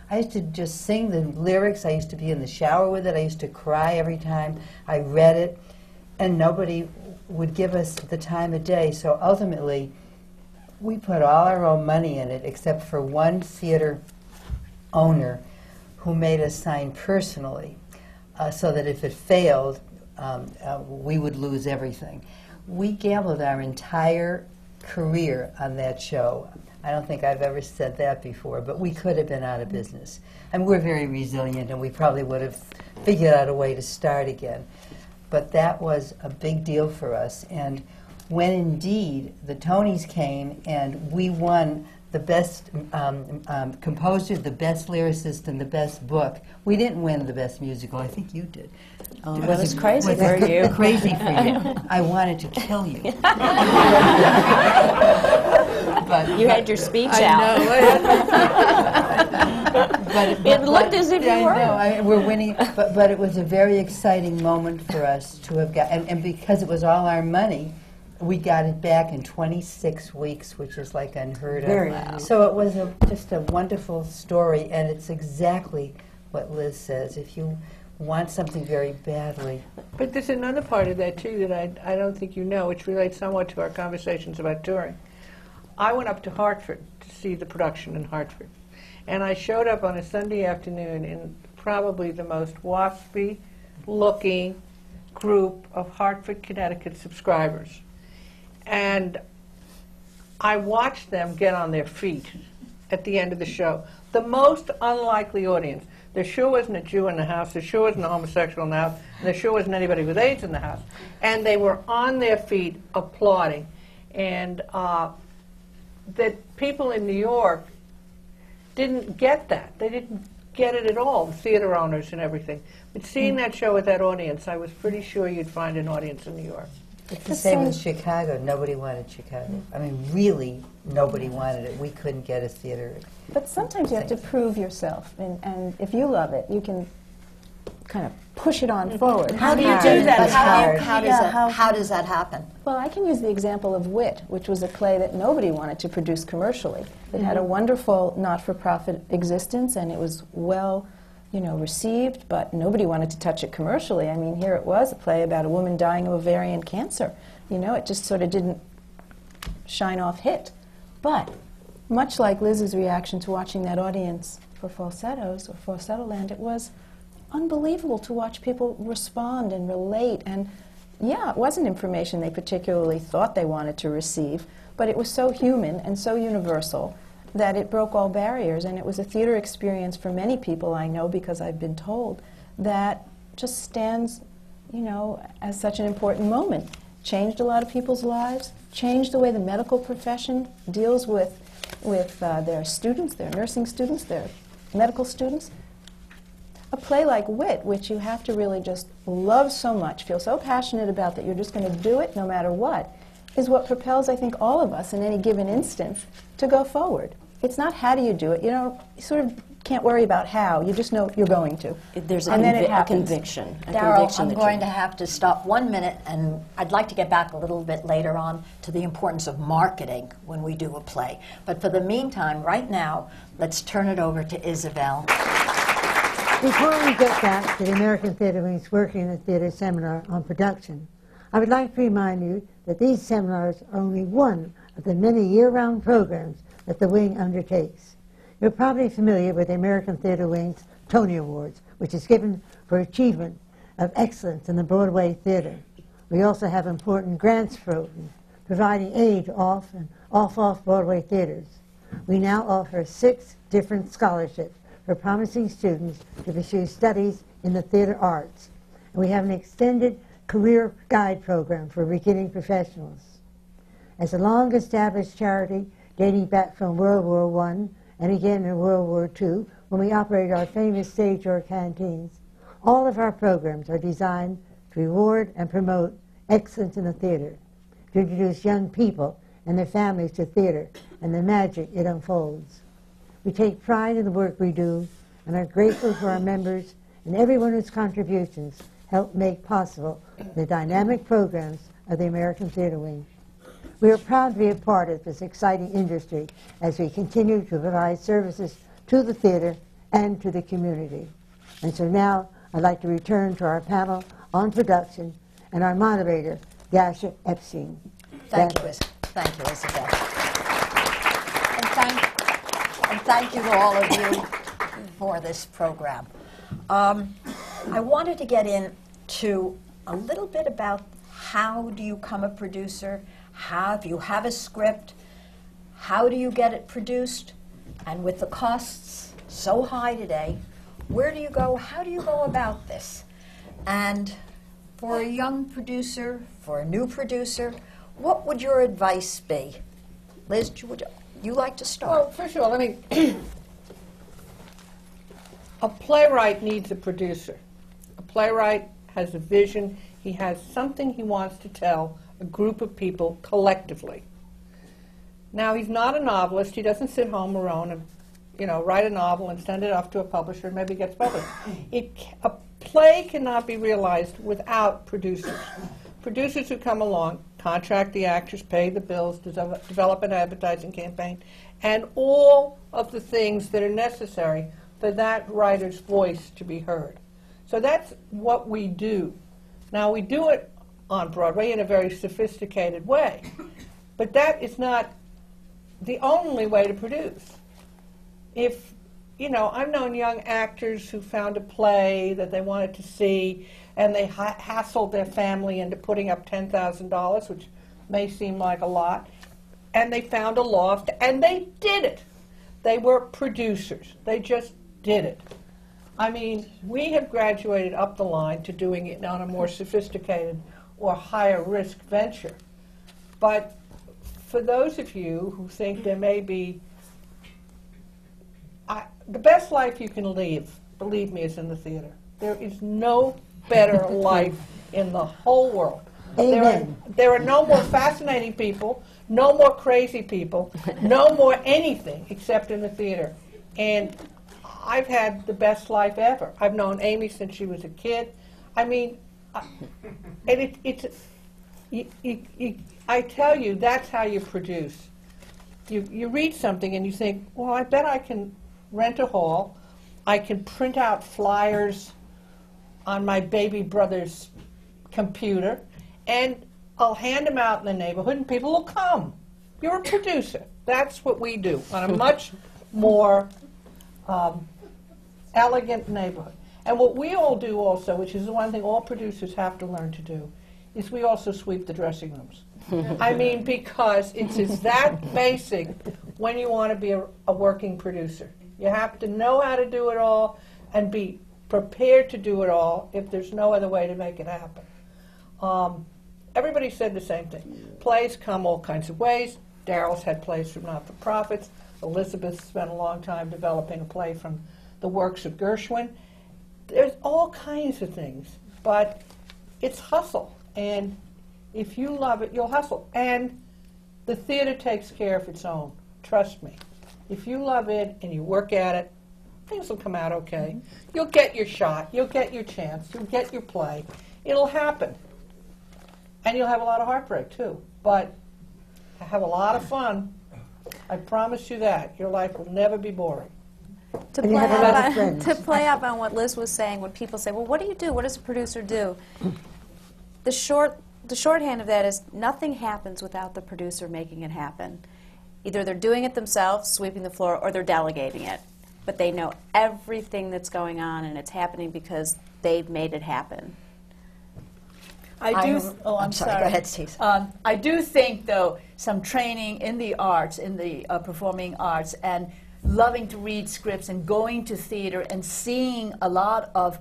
I used to just sing the lyrics. I used to be in the shower with it. I used to cry every time I read it, and nobody would give us the time of day. So ultimately, we put all our own money in it, except for one theater owner who made us sign personally, so that if it failed, we would lose everything. We gambled our entire career on that show. I don't think I've ever said that before, but we could have been out of business. And we're very resilient, and we probably would have figured out a way to start again. But that was a big deal for us. And when indeed the Tonys came and we won the best composer, the best lyricist, and the best book, we didn't win the best musical. I think you did. That was crazy for you. Crazy for you. I wanted to kill you. But You had your speech out. It looked as if you were. I know, we're winning, but it was a very exciting moment for us to have got, and because it was all our money, we got it back in 26 weeks, which is like unheard of. Wow. So it was just a wonderful story, and it's exactly what Liz says. If you want something very badly. But there's another part of that, too, that I don't think you know, which relates somewhat to our conversations about touring. I went up to Hartford to see the production in Hartford. And I showed up on a Sunday afternoon in probably the most waspy-looking group of Hartford, Connecticut subscribers. And I watched them get on their feet at the end of the show. The most unlikely audience. There sure wasn't a Jew in the house, there sure wasn't a homosexual in the house, and there sure wasn't anybody with AIDS in the house. And they were on their feet applauding. And that people in New York didn't get that. They didn't get it at all, the theater owners and everything. But seeing that show with that audience, I was pretty sure you'd find an audience in New York. It's the same with Chicago. Nobody wanted Chicago. I mean, really, nobody wanted it. We couldn't get a theater. But sometimes you have to prove yourself, and if you love it, you can kind of push it on forward. How do you do that? How does that happen? Well, I can use the example of Wit, which was a play that nobody wanted to produce commercially. It had a wonderful not-for-profit existence, and it was well, received, but nobody wanted to touch it commercially. I mean, here it was, a play about a woman dying of ovarian cancer. It just sort of didn't shine off hit. But much like Liz's reaction to watching that audience for Falsettos or Falsetto Land, it was unbelievable to watch people respond and relate. And yeah, it wasn't information they particularly thought they wanted to receive, but it was so human and so universal that it broke all barriers. And it was a theater experience for many people I know, because I've been told, that just stands, as such an important moment. Changed a lot of people's lives, changed the way the medical profession deals with their students, their nursing students, their medical students. A play like Wit, which you have to really just love so much, feel so passionate about that you're just going to do it no matter what, is what propels, I think, all of us in any given instance to go forward. It's not how do you do it. You sort of can't worry about how. You just know you're going to. There's a conviction. Daryl, I'm going to have to stop 1 minute, and I'd like to get back a little bit later on to the importance of marketing when we do a play. But for the meantime, right now, let's turn it over to Isabel. Before we get back to the American Theatre Wing's Working in the Theatre seminar on production, I would like to remind you that these seminars are only one of the many year-round programs that the Wing undertakes. You're probably familiar with the American Theatre Wing's Tony Awards, which is given for achievement of excellence in the Broadway theater. We also have important grants programs providing aid to off and off-Broadway theaters. We now offer 6 different scholarships for promising students to pursue studies in the theater arts. And we have an extended career guide program for beginning professionals. As a long-established charity dating back from World War I and again in World War II, when we operated our famous stage door canteens, all of our programs are designed to reward and promote excellence in the theater, to introduce young people and their families to theater and the magic it unfolds. We take pride in the work we do and are grateful for our members and everyone whose contributions help make possible the dynamic programs of the American Theatre Wing. We are proud to be a part of this exciting industry as we continue to provide services to the theater and to the community. And so now I'd like to return to our panel on production and our moderator, Dasha Epstein. Thank you, Isabel. And thank you to all of you for this program. I wanted to get into a little bit about how do you become a producer, if you have a script, how do you get it produced, and with the costs so high today, where do you go, how do you go about this? And for a young producer, for a new producer, what would your advice be? Liz, would you like to start? Well, first of all, a playwright needs a producer. A playwright has a vision. He has something he wants to tell a group of people collectively. Now, he's not a novelist. He doesn't sit home alone and, write a novel and send it off to a publisher and maybe it gets published. A play cannot be realized without producers. Producers who come along, contract the actors, pay the bills, develop an advertising campaign, and all of the things that are necessary for that writer's voice to be heard. So that's what we do. Now, we do it on Broadway in a very sophisticated way, but that is not the only way to produce. If, you know, I've known young actors who found a play that they wanted to see, and they hassled their family into putting up $10,000, which may seem like a lot, and they found a loft, and they did it. They were producers. They just did it. I mean, we have graduated up the line to doing it on a more sophisticated or higher risk venture. But for those of you who think there may be, the best life you can live, believe me, is in the theater. There is no better life in the whole world. Amen. There are no more fascinating people, no more crazy people, no more anything except in the theater. And I've had the best life ever. I've known Amy since she was a kid. I mean, and I tell you, that's how you produce. You read something and you think, well, I bet I can rent a hall. I can print out flyers on my baby brother's computer, and I'll hand them out in the neighborhood, and people will come. You're a producer. That's what we do on a much more elegant neighborhood. And what we all do also, which is the one thing all producers have to learn to do, is we also sweep the dressing rooms. I mean, because it's that basic when you want to be a working producer. You have to know how to do it all and be prepared to do it all if there's no other way to make it happen. Everybody said the same thing. Plays come all kinds of ways. Daryl's had plays from not-for-profits. Elizabeth spent a long time developing a play from the works of Gershwin. There's all kinds of things, but it's hustle. And if you love it, you'll hustle. And the theater takes care of its own. Trust me. If you love it and you work at it, things will come out okay. You'll get your shot. You'll get your chance. You'll get your play. It'll happen. And you'll have a lot of heartbreak, too. But have a lot of fun. I promise you that. Your life will never be boring. To And you play, have a lot of up on, friends. to play up on what Liz was saying, when people say, well, what do you do? What does a producer do? The shorthand of that is nothing happens without the producer making it happen. Either they're doing it themselves, sweeping the floor, or they're delegating it. But they know everything that's going on, and it's happening because they've made it happen. I'm sorry. Go ahead, Tisa. I do think, though, some training in the arts, in the performing arts, and loving to read scripts and going to theater and seeing a lot of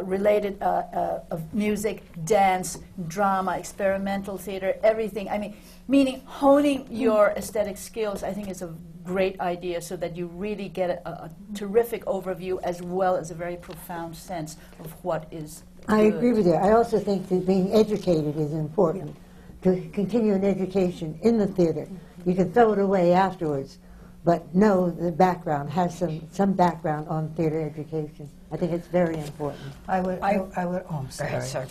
related of music, dance, drama, experimental theater, everything. I mean, meaning honing your aesthetic skills, I think, is a great idea, so that you really get a terrific overview as well as a very profound sense of what is I good. agree with you. I also think that being educated is important. To continue an education in the theater. You can throw it away afterwards, but know the background, has some background on theater education. I think it's very important. I would, oh, I'm sorry. Go ahead, sir.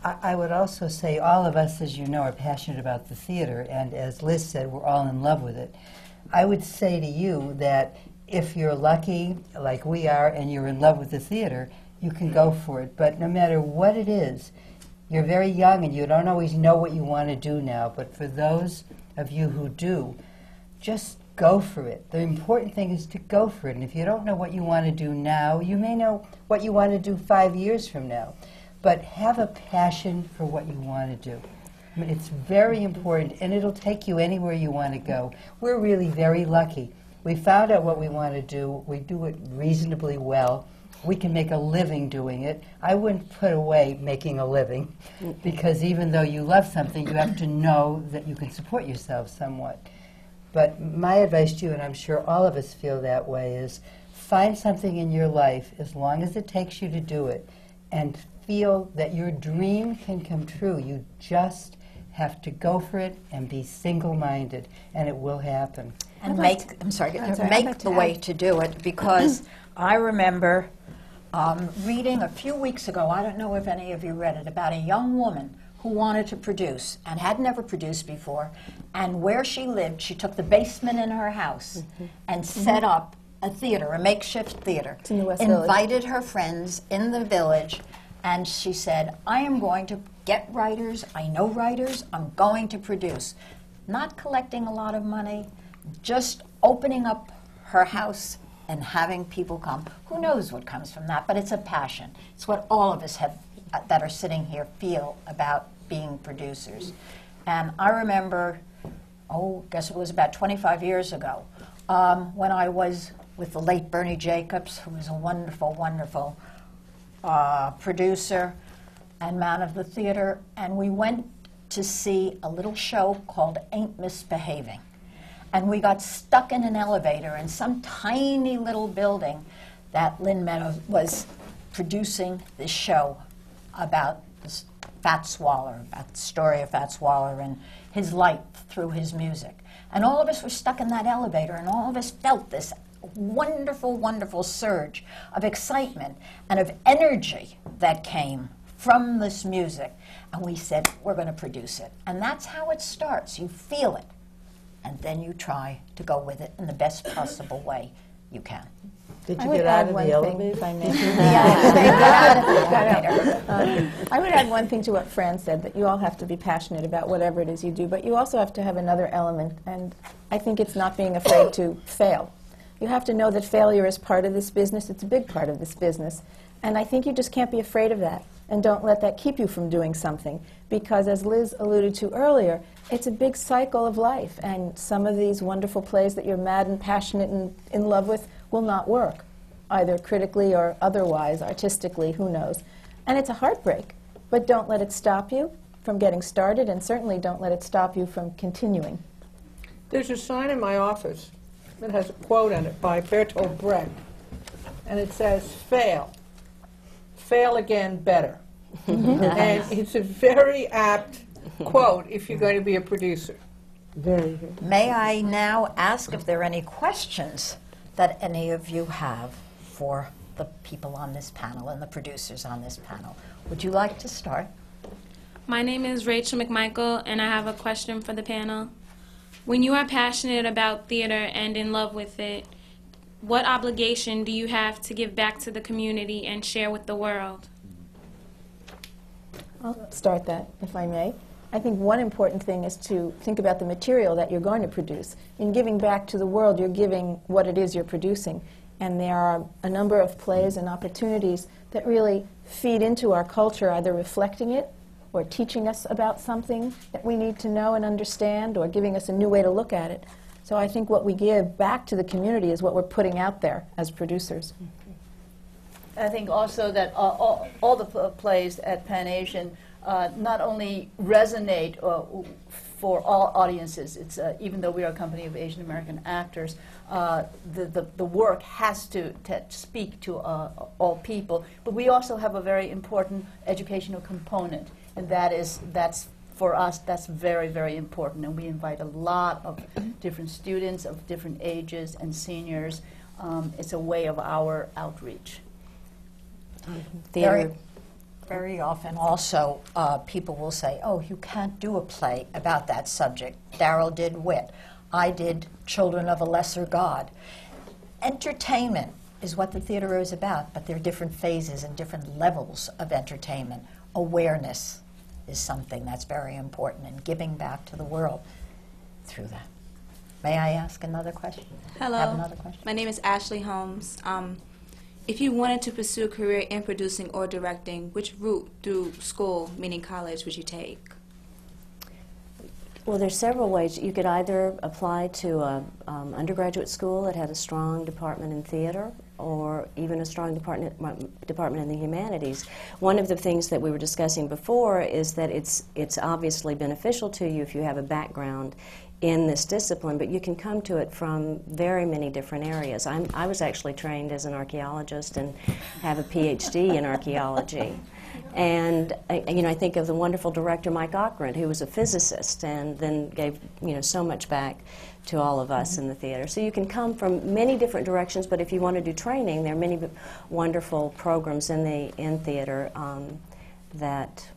I would also say all of us, as you know, are passionate about the theater, and as Liz said, we're all in love with it. I would say to you that if you're lucky, like we are, and you're in love with the theater, you can go for it. But no matter what it is, you're very young and you don't always know what you want to do now, but for those of you who do, just go for it. The important thing is to go for it. And if you don't know what you want to do now, you may know what you want to do 5 years from now. But have a passion for what you want to do. I mean, it's very important, and it'll take you anywhere you want to go. We're really very lucky. We found out what we want to do. We do it reasonably well. We can make a living doing it. I wouldn't put away making a living, because even though you love something, you have to know that you can support yourself somewhat. But my advice to you, and I'm sure all of us feel that way, is find something in your life, as long as it takes you to do it, and feel that your dream can come true. You just have to go for it and be single-minded, and it will happen. And make the way to do it, because I remember reading a few weeks ago, I don't know if any of you read it, about a young woman who wanted to produce and had never produced before, and where she lived, she took the basement in her house and set up a theater, a makeshift theater. It's in the West Village. Invited her friends in the village, and she said, I am going to get writers, I know writers, I'm going to produce. Not collecting a lot of money, just opening up her house and having people come. Who knows what comes from that, but it's a passion. It's what all of us have that are sitting here feel about being producers. And I remember, I guess it was about 25 years ago, when I was with the late Bernie Jacobs, who was a wonderful, wonderful producer and man of the theater, and we went to see a little show called Ain't Misbehaving. And we got stuck in an elevator in some tiny little building that Lynn Meadows was producing this show about this Fat Swaller, about the story of Fat Swaller and his light through his music. And all of us were stuck in that elevator, and all of us felt this wonderful, wonderful surge of excitement and of energy that came from this music. And we said, we're going to produce it. And that's how it starts. You feel it, and then you try to go with it in the best possible way you can. Did I you would get out add of one the thing, elevator? if I may. Yeah. I would add one thing to what Fran said, that you all have to be passionate about whatever it is you do, but you also have to have another element, and I think it's not being afraid to fail. You have to know that failure is part of this business. It's a big part of this business. And I think you just can't be afraid of that, and don't let that keep you from doing something. Because as Liz alluded to earlier, it's a big cycle of life, and some of these wonderful plays that you're mad and passionate and in love with will not work, either critically or otherwise, artistically, who knows. And it's a heartbreak, but don't let it stop you from getting started, and certainly don't let it stop you from continuing. There's a sign in my office that has a quote on it by Bertolt Brecht, and it says, fail. Fail again better. And it's a very apt quote if you're going to be a producer. Very good. May I now ask if there are any questions that any of you have for the people on this panel and the producers on this panel? Would you like to start? My name is Rachel McMichael, and I have a question for the panel. When you are passionate about theater and in love with it, what obligation do you have to give back to the community and share with the world? I'll start that, if I may. I think one important thing is to think about the material that you're going to produce. In giving back to the world, you're giving what it is you're producing. And there are a number of plays and opportunities that really feed into our culture, either reflecting it or teaching us about something that we need to know and understand, or giving us a new way to look at it. So I think what we give back to the community is what we're putting out there as producers. I think also that all the plays at Pan Asian not only resonate for all audiences. It's even though we are a company of Asian American actors, the work has to speak to all people. But we also have a very important educational component, and that's for us, that's very, very important. And we invite a lot of different students of different ages and seniors. It's a way of our outreach. Very, very often also people will say, oh, you can't do a play about that subject. Daryl did Wit. I did Children of a Lesser God. Entertainment is what the theater is about, but there are different phases and different levels of entertainment. Awareness is something that's very important, and giving back to the world through that. May I ask another question? Hello. Have another question? My name is Ashley Holmes. If you wanted to pursue a career in producing or directing, which route through school, meaning college, would you take? Well, there's several ways. You could either apply to an undergraduate school that had a strong department in theater, or even a strong department in the humanities. One of the things that we were discussing before is that it's obviously beneficial to you if you have a background in this discipline, but you can come to it from very many different areas. I was actually trained as an archaeologist and have a PhD in archaeology. And I think of the wonderful director Mike Ockrent, who was a physicist and then gave so much back to all of us in the theater. So you can come from many different directions, but if you want to do training, there are many wonderful programs in theater that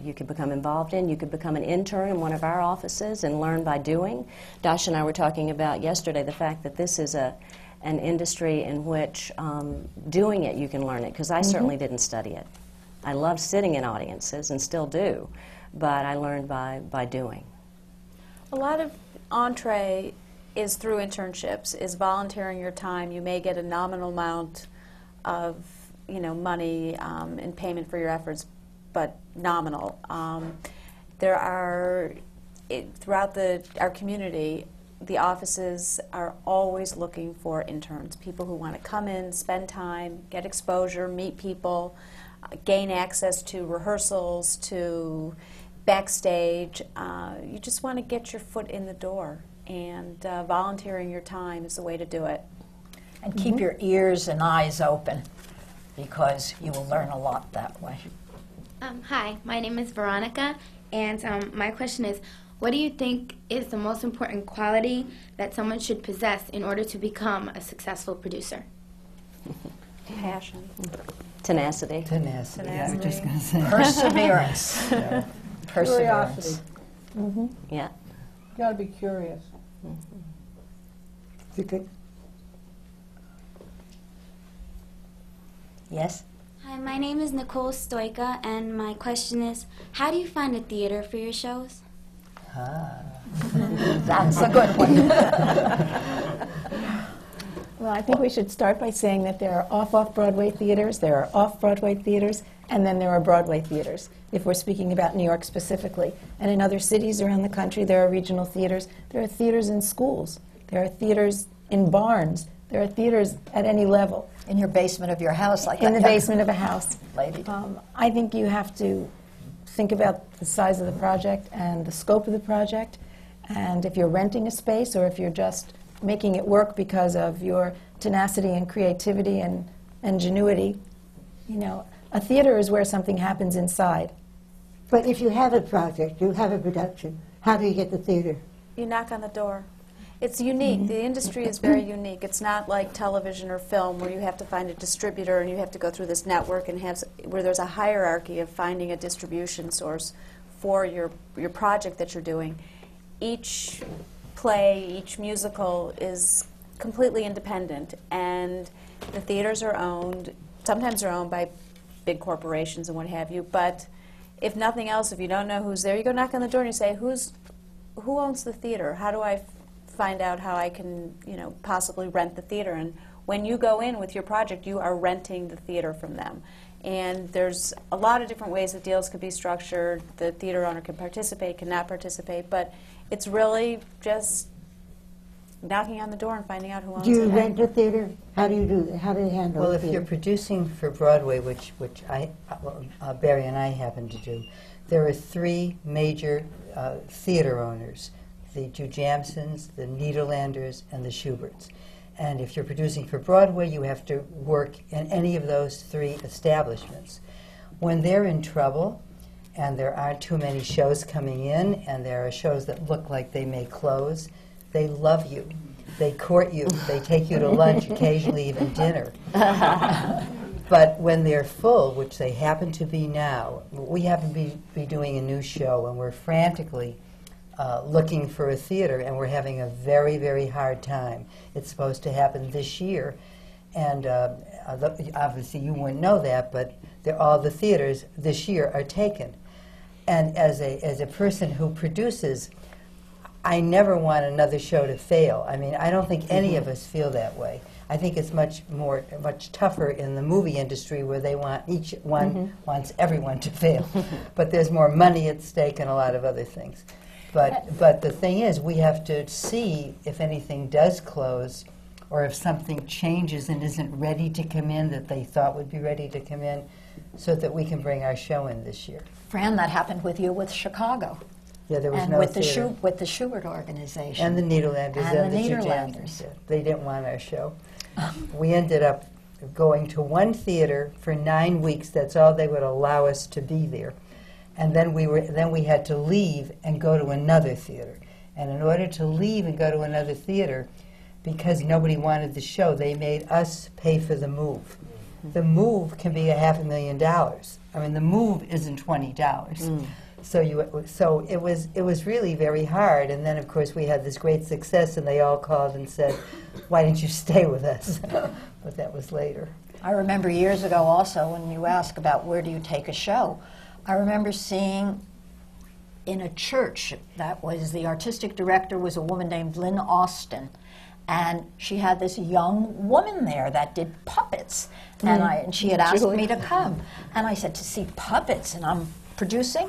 you could become involved in. You could become an intern in one of our offices and learn by doing. Dash and I were talking about yesterday the fact that this is an an industry in which doing it you can learn it, because I certainly didn't study it. I love sitting in audiences and still do, but I learned by doing. A lot of entree is through internships, is volunteering your time. You may get a nominal amount of money in payment for your efforts, but nominal. There are, throughout our community, the offices are always looking for interns, people who want to come in, spend time, get exposure, meet people, gain access to rehearsals, to backstage. You just want to get your foot in the door, and volunteering your time is the way to do it. And keep your ears and eyes open, because you will learn a lot that way. Hi, my name is Veronica, and my question is, what do you think is the most important quality that someone should possess in order to become a successful producer? Passion. Tenacity. Tenacity. I was just going to say. Perseverance. Yeah. Perseverance. Curiosity. Yeah. You got to be curious. Yes? Hi, my name is Nicole Stoika, and my question is, how do you find a theater for your shows? That's a good one. Well, I think we should start by saying that there are off-Broadway theaters, there are off-Broadway theaters, and then there are Broadway theaters, if we're speaking about New York specifically. And in other cities around the country, there are regional theaters. There are theaters in schools. There are theaters in barns. There are theaters at any level. In your basement of your house, like in that the young basement of a house. lady. I think you have to think about the size of the project and the scope of the project. And if you're renting a space, or if you're just making it work because of your tenacity and creativity and ingenuity, a theater is where something happens inside. But if you have a project, you have a production, how do you get the theater? You knock on the door. It's unique. The industry is very unique. It's not like television or film where you have to find a distributor and you have to go through this network and where there's a hierarchy of finding a distribution source for your project that you're doing. Each play, each musical is completely independent, and the theaters are owned. Sometimes they're owned by big corporations and what have you, but if nothing else, if you don't know who's there, you go knock on the door and you say, who owns the theater? How do I find out how I can, possibly rent the theater? And when you go in with your project, you are renting the theater from them. And there's a lot of different ways that deals could be structured. The theater owner can participate, cannot participate, but it's really just knocking on the door and finding out who owns it. Do you rent a theater? How do you do that? How do you handle Well, a if theater? you're producing for Broadway, which Barry and I happen to do, there are three major theater owners: the Jew Jamsons, the Nederlanders, and the Schuberts. And if you're producing for Broadway, you have to work in any of those three establishments. When they're in trouble and there aren't too many shows coming in and there are shows that look like they may close, they love you. They court you. They take you to lunch, occasionally even dinner. But when they're full, which they happen to be now, we happen to be doing a new show, and we're frantically looking for a theater, and we're having a very, very hard time. It's supposed to happen this year, and obviously you wouldn't know that, but all the theaters this year are taken. And as a person who produces, I never want another show to fail. I mean, I don't think any of us feel that way. I think it's much tougher in the movie industry, where they want each one wants everyone to fail. But there's more money at stake and a lot of other things. But the thing is, we have to see if anything does close, or if something changes and isn't ready to come in that they thought would be ready to come in, so that we can bring our show in this year. Fran, that happened with you with Chicago. Yeah, there was and no with theater. with the Schubert organization. And the Nederlanders and the Jew Nederlanders. Jamsons. They didn't want our show. We ended up going to one theater for 9 weeks. That's all they would allow us to be there. And then we had to leave and go to another theater. And in order to leave and go to another theater, because nobody wanted the show, they made us pay for the move. The move can be $500,000. I mean, the move isn't $20. So it was really very hard. And then of course we had this great success, and they all called and said, "Why didn't you stay with us?" But that was later. I remember years ago also when you ask about where do you take a show, I remember seeing in a church, that was, the artistic director was a woman named Lynn Austin, and she had this young woman there that did puppets, and she had asked me to come, and I said, to see puppets, and I'm producing?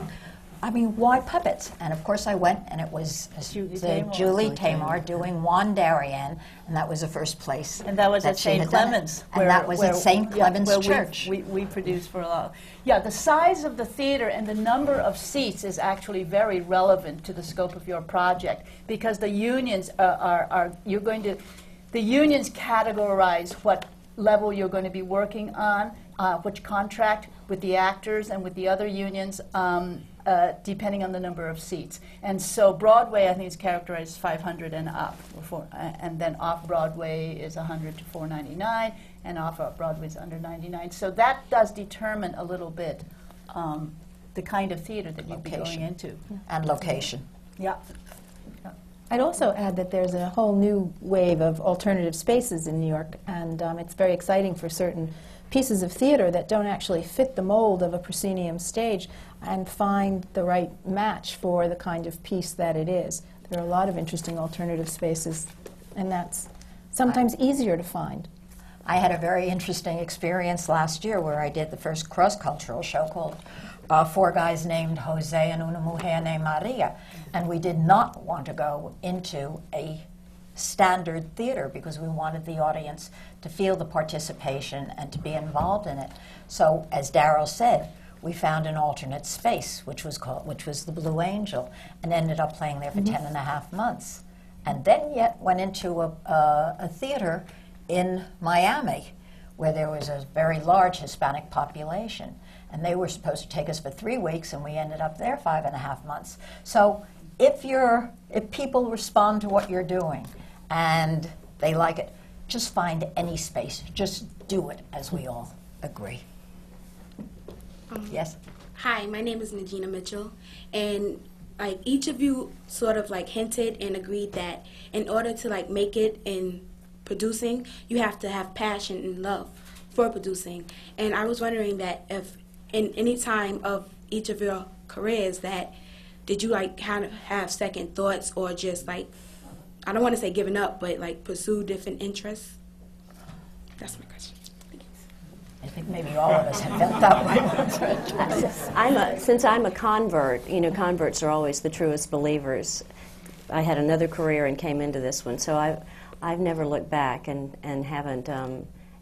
I mean, why puppets? And of course I went, and it was Julie Taymor doing Juan Darien, and that was the first place. And that was at St. Clement's. And that was at St. Clement's Church. We produced for a lot. Yeah, the size of the theater and the number of seats is actually very relevant to the scope of your project, because the unions the unions categorize what level you're going to be working on, which contract with the actors and with the other unions, depending on the number of seats. And so Broadway, I think, is characterized 500 and up, and then off-Broadway is 100 to 499, and off-Broadway is under 99. So that does determine a little bit the kind of theater that you'd be going into. And location. Yeah. I'd also add that there's a whole new wave of alternative spaces in New York, and it's very exciting for certain pieces of theater that don't actually fit the mold of a proscenium stage and find the right match for the kind of piece that it is. There are a lot of interesting alternative spaces, and that's sometimes easier to find. I had a very interesting experience last year where I did the first cross-cultural show called Four Guys Named Jose and Una Mujer Named Maria, and we did not want to go into a standard theater because we wanted the audience to feel the participation and to be involved in it. So, as Daryl said, we found an alternate space, which was the Blue Angel, and ended up playing there for 10.5 months. And then yet went into a theater in Miami, where there was a very large Hispanic population. And they were supposed to take us for 3 weeks, and we ended up there 5.5 months. So if people respond to what you're doing and they like it, just find any space. Just do it, as we all agree. Yes? Hi, my name is Najina Mitchell, and like each of you sort of like hinted and agreed that in order to like make it in producing, you have to have passion and love for producing. And I was wondering that if in any time of each of your careers that did you like kind of have second thoughts or just like, I don't want to say giving up, but like pursue different interests? That's my question. I think maybe all of us have felt that way. Since I'm a convert, you know, converts are always the truest believers. I had another career and came into this one, so I've never looked back and haven't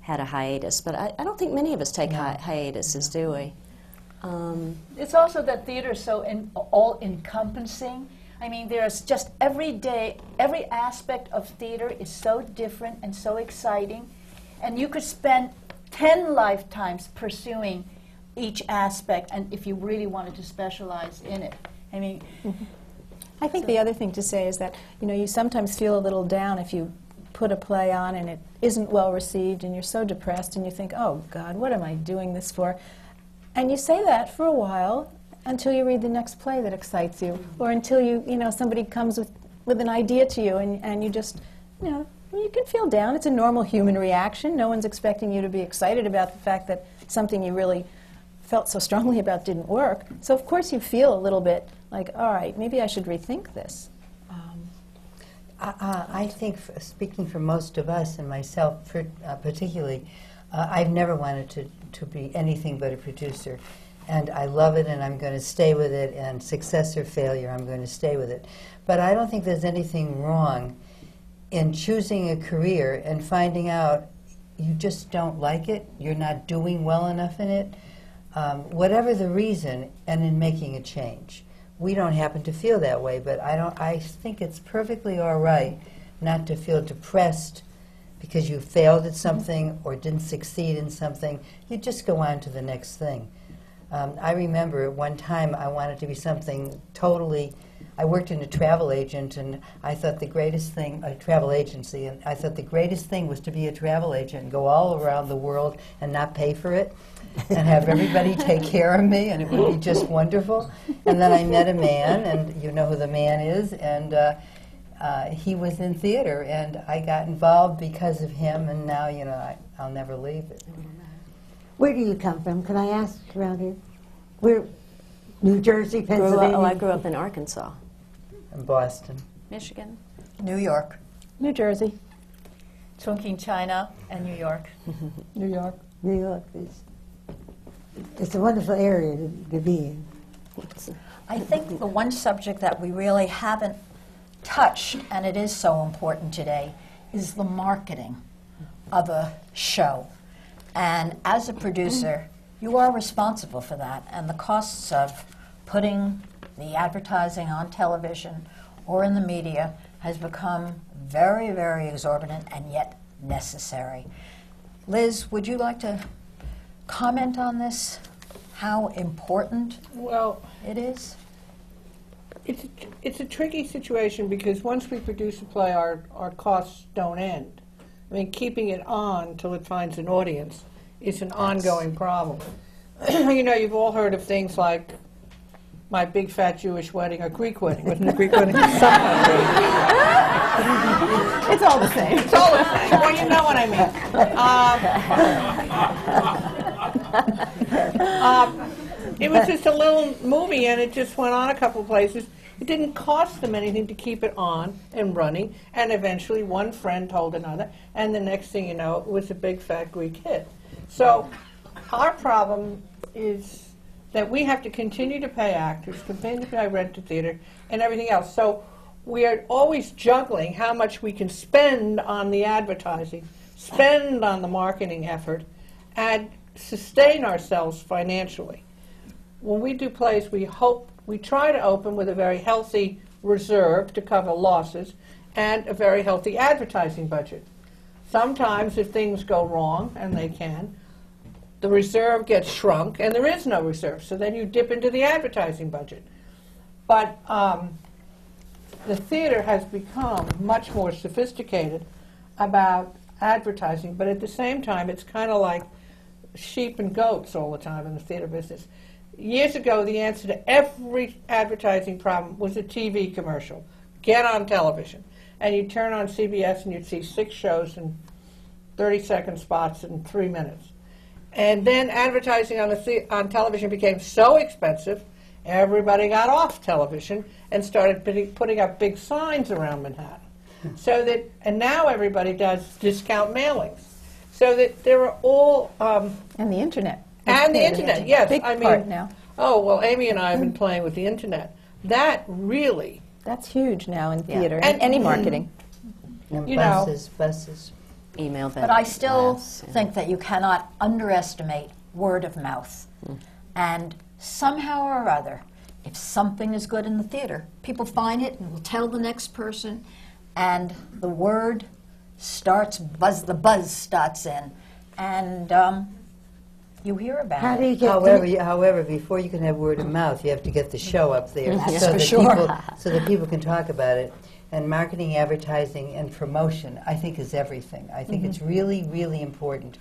had a hiatus. But I don't think many of us take hiatuses, do we? It's also that theater is so all-encompassing. I mean, there's just every day, every aspect of theater is so different and so exciting. And you could spend 10 lifetimes pursuing each aspect, and if you really wanted to specialize in it. I mean, I think the other thing to say is that, you know, you sometimes feel a little down if you put a play on and it isn't well received and you're so depressed and you think, oh God, what am I doing this for? And you say that for a while until you read the next play that excites you, or until somebody comes with an idea to you and you just, you can feel down. It's a normal human reaction. No one's expecting you to be excited about the fact that something you really felt so strongly about didn't work. So of course you feel a little bit like, all right, maybe I should rethink this. I think, speaking for most of us and myself particularly, I've never wanted to be anything but a producer. And I love it, and I'm going to stay with it, and success or failure, I'm going to stay with it. But I don't think there's anything wrong in choosing a career and finding out you just don't like it, you're not doing well enough in it, whatever the reason, and in making a change. We don't happen to feel that way, but I think it's perfectly all right not to feel depressed because you failed at something or didn't succeed in something. You just go on to the next thing. I remember at one time I wanted to be something totally. I worked in a travel agent, and I thought the greatest thing, a travel agency, and I thought the greatest thing was to be a travel agent and go all around the world and not pay for it. and have everybody take care of me, and it would be just wonderful. And then I met a man, and you know who the man is, and he was in theater, and I got involved because of him, and now, you know, I'll never leave it. Where do you come from? Can I ask around here? Where? New Jersey, Pennsylvania? I grew up in Arkansas. In Boston. Michigan. New York. New Jersey. Chongqing, China, and New York. New York. New York is, it's a wonderful area to be in. I think the one subject that we really haven't touched, and it is so important today, is the marketing of a show. And as a producer, you are responsible for that, and the costs of putting the advertising on television or in the media has become very, very exorbitant and yet necessary. Liz, would you like to comment on this? How important it is? It's a tricky situation because once we produce a play, our costs don't end. I mean, keeping it on till it finds an audience is an ongoing problem. You know, you've all heard of things like My Big Fat Jewish Wedding or Greek Wedding. Wasn't it a Greek wedding? It's all the same. It's all the same. Well, you know what I mean. It was just a little movie, and it just went on a couple of places. It didn't cost them anything to keep it on and running, and eventually one friend told another, and the next thing you know, it was a big fat Greek hit. So our problem is that we have to continue to pay actors, continue to pay rent to theater, and everything else. So we are always juggling how much we can spend on the advertising, spend on the marketing effort, and sustain ourselves financially. When we do plays, we try to open with a very healthy reserve to cover losses and a very healthy advertising budget. Sometimes if things go wrong, and they can, the reserve gets shrunk and there is no reserve, so then you dip into the advertising budget. But the theater has become much more sophisticated about advertising, but at the same time it's kind of like sheep and goats all the time in the theater business. Years ago, the answer to every advertising problem was a TV commercial. Get on television. And you'd turn on CBS and you'd see 6 shows and 30-second spots in 3 minutes. And then advertising on television became so expensive, everybody got off television and started putting up big signs around Manhattan. So that, and now everybody does discount mailings. So that there are all... and the internet. And the internet, yes. Big part now. Oh, well, Amy and I have been playing with the internet. That really... That's huge now in theater and any marketing. And you buses. Email them. But I still think that you cannot underestimate word of mouth. And somehow or other, if something is good in the theater, people find it and will tell the next person, and the word starts, the buzz starts in. And you hear about How it. do you get However, before you can have word of mouth, you have to get the show up there so that people can talk about it. And marketing, advertising, and promotion, I think, is everything. I think it's really, really important.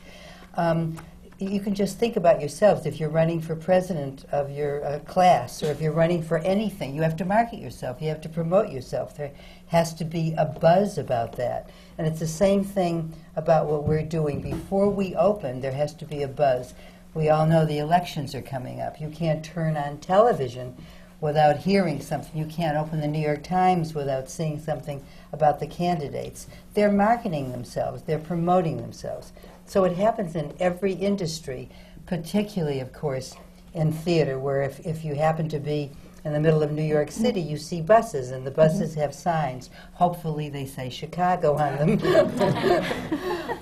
You can just think about yourselves. If you're running for president of your class, or if you're running for anything, you have to market yourself. You have to promote yourself. There has to be a buzz about that. And it's the same thing about what we're doing. Before we open, there has to be a buzz. We all know the elections are coming up. You can't turn on television without hearing something. You can't open the New York Times without seeing something about the candidates. They're marketing themselves. They're promoting themselves. So it happens in every industry, particularly, of course, in theater, where if you happen to be in the middle of New York City, you see buses, and the buses have signs. Hopefully they say Chicago on them.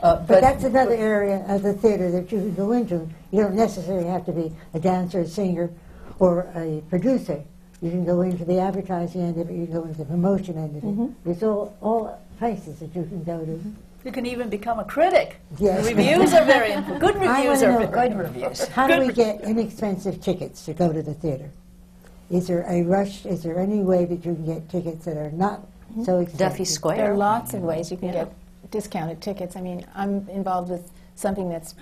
but that's another area of the theater that you can go into. You don't necessarily have to be a dancer, a singer, or a producer. You can go into the advertising end of it, you can go into the promotion end of it. There's all places that you can go to. You can even become a critic. Yes. Reviews are very important. Good reviews are good reviews. How do we get inexpensive tickets to go to the theater? Is there a rush? Is there any way that you can get tickets that are not so expensive? Duffy Square. There are lots of ways you can get discounted tickets. I mean, I'm involved with something that's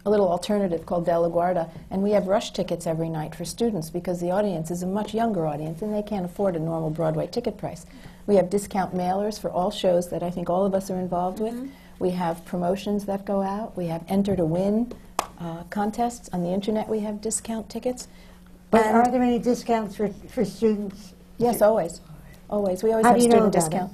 a little alternative called De La Guarda, and we have rush tickets every night for students because the audience is a much younger audience and they can't afford a normal Broadway ticket price. We have discount mailers for all shows that I think all of us are involved with. We have promotions that go out. We have enter to win contests. On the internet we have discount tickets. But And are there any discounts for students? yes, always. Always. We always How have do you know student about discount.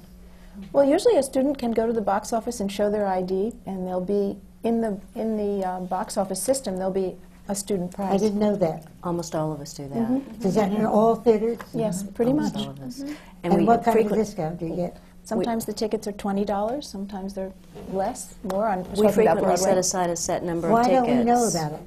Well, usually a student can go to the box office and show their ID, and they'll be in the box office system. There'll be a student prize. I didn't know that. Almost all of us do that. Is that in all theaters? Yes, pretty Almost much. all of us. And we what kind of frequent- discount do you get? Sometimes the tickets are $20. Sometimes they're less, more. On We talking about frequently set Broadway. aside a set number of Why tickets. don't we know about it?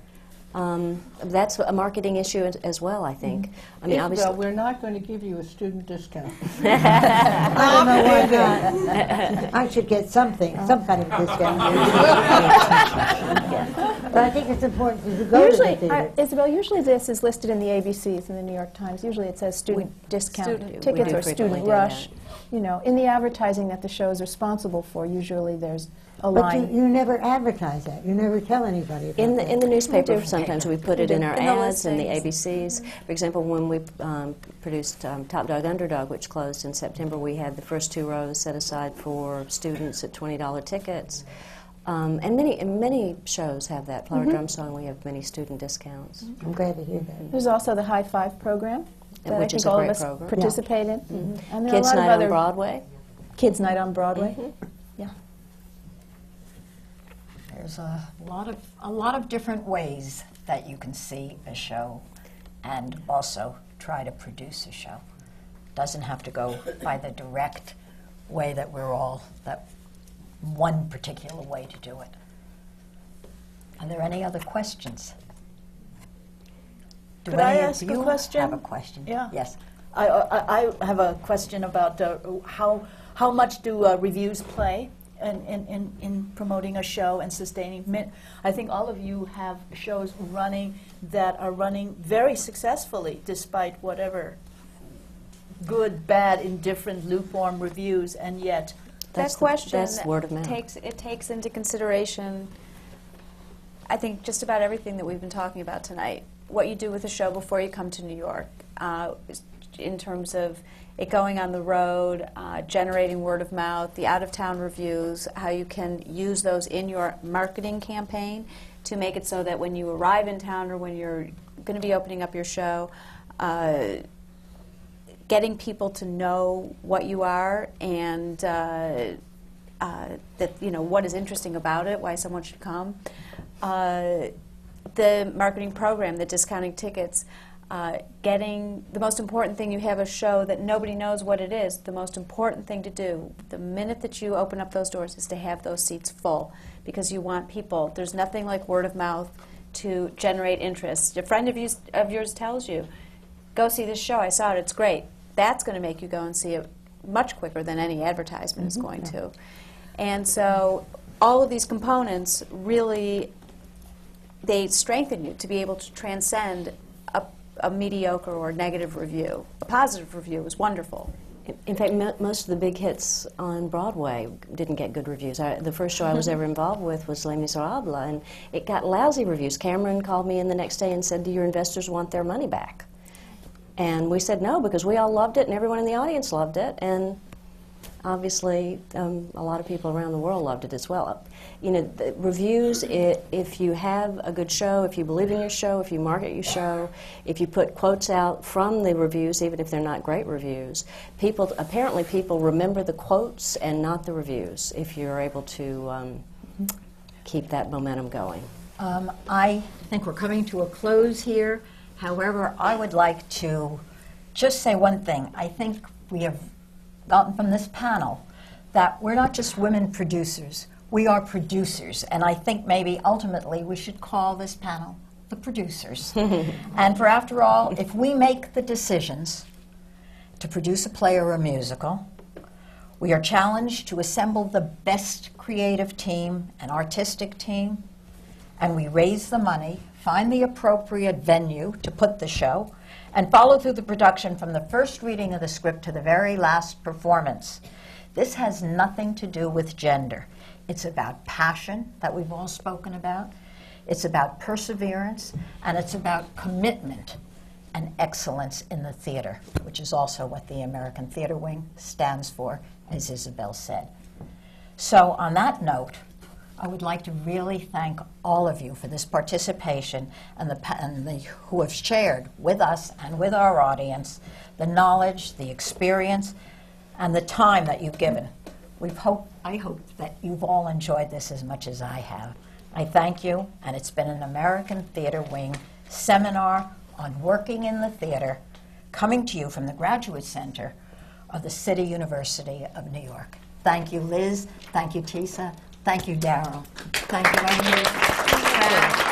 That's a marketing issue as well, I think. I mean, Isabel, obviously, we're not going to give you a student discount. I don't know why not. I should get something, some kind of discount. But I think it's important to go to the Usually, theater. Isabel, usually this is listed in the ABCs in the New York Times. Usually it says student discount we tickets do or frequently student do rush. that. You know, in the advertising that the show is responsible for, usually there's a But line. you never advertise that. You never tell anybody about in that. the newspaper, do. sometimes we put it in our In the ads and the listings. ABCs. For example, when we produced Top Dog Underdog, which closed in September, we had the first 2 rows set aside for students at $20 tickets. And many shows have that. Flower Drum Song, we have many student discounts. I'm glad to hear that. There's also the High Five program that Which I is think a all great of us program. participate in. And there are a Kids lot of Night on other Broadway. Kids Night on Broadway. Yeah. There's a lot of different ways that you can see a show and also try to produce a show. Doesn't have to go by the direct way that that one particular way to do it. Are there any other questions? Do Could I any of ask a you question? have a question? Yeah. Yes. I have a question about how much do reviews play in promoting a show and sustaining. I think all of you have shows running that are running very successfully despite whatever good, bad, indifferent, lukewarm reviews, and yet That's that question that's word of mouth. takes into consideration, I think, just about everything that we've been talking about tonight. What you do with a show before you come to New York, in terms of it going on the road, generating word of mouth, the out-of-town reviews, how you can use those in your marketing campaign to make it so that when you arrive in town or when you're going to be opening up your show, getting people to know what you are and that what is interesting about it, why someone should come. The marketing program, the discounting tickets, getting the most important thing, you have a show that nobody knows what it is. The most important thing to do the minute that you open up those doors is to have those seats full, because you want people. There's nothing like word of mouth to generate interest. A friend of yours tells you, go see this show, I saw it, it's great. That's going to make you go and see it much quicker than any advertisement is going to. And so all of these components really, they strengthen you to be able to transcend a mediocre or negative review. A positive review is wonderful. In fact, most of the big hits on Broadway didn't get good reviews. The first show I was ever involved with was Les Miserables, and it got lousy reviews. Cameron called me in the next day and said, do your investors want their money back? And we said no, because we all loved it, and everyone in the audience loved it, and obviously a lot of people around the world loved it as well. You know, the reviews, if you have a good show, if you believe in your show, if you market your show, if you put quotes out from the reviews, even if they're not great reviews, apparently people remember the quotes and not the reviews, if you're able to keep that momentum going. I think we're coming to a close here. However, I would like to just say one thing. I think we have gotten from this panel that we're not just women producers, we are producers. And I think maybe ultimately we should call this panel the producers. And for after all, if we make the decisions to produce a play or a musical, we are challenged to assemble the best creative team and artistic team, and we raise the money, find the appropriate venue to put the show, and follow through the production from the first reading of the script to the very last performance. This has nothing to do with gender. It's about passion that we've all spoken about. It's about perseverance, and it's about commitment and excellence in the theater, which is also what the American Theater Wing stands for, as Isabel said. So on that note, I would like to really thank all of you for this participation and who have shared with us and with our audience the knowledge, the experience, and the time that you've given. I hope that you've all enjoyed this as much as I have. I thank you, and it's been an American Theater Wing seminar on working in the theater, coming to you from the Graduate Center of the City University of New York. Thank you, Liz. Thank you, Tisa. Thank you, Daryl. Thank you, Amy.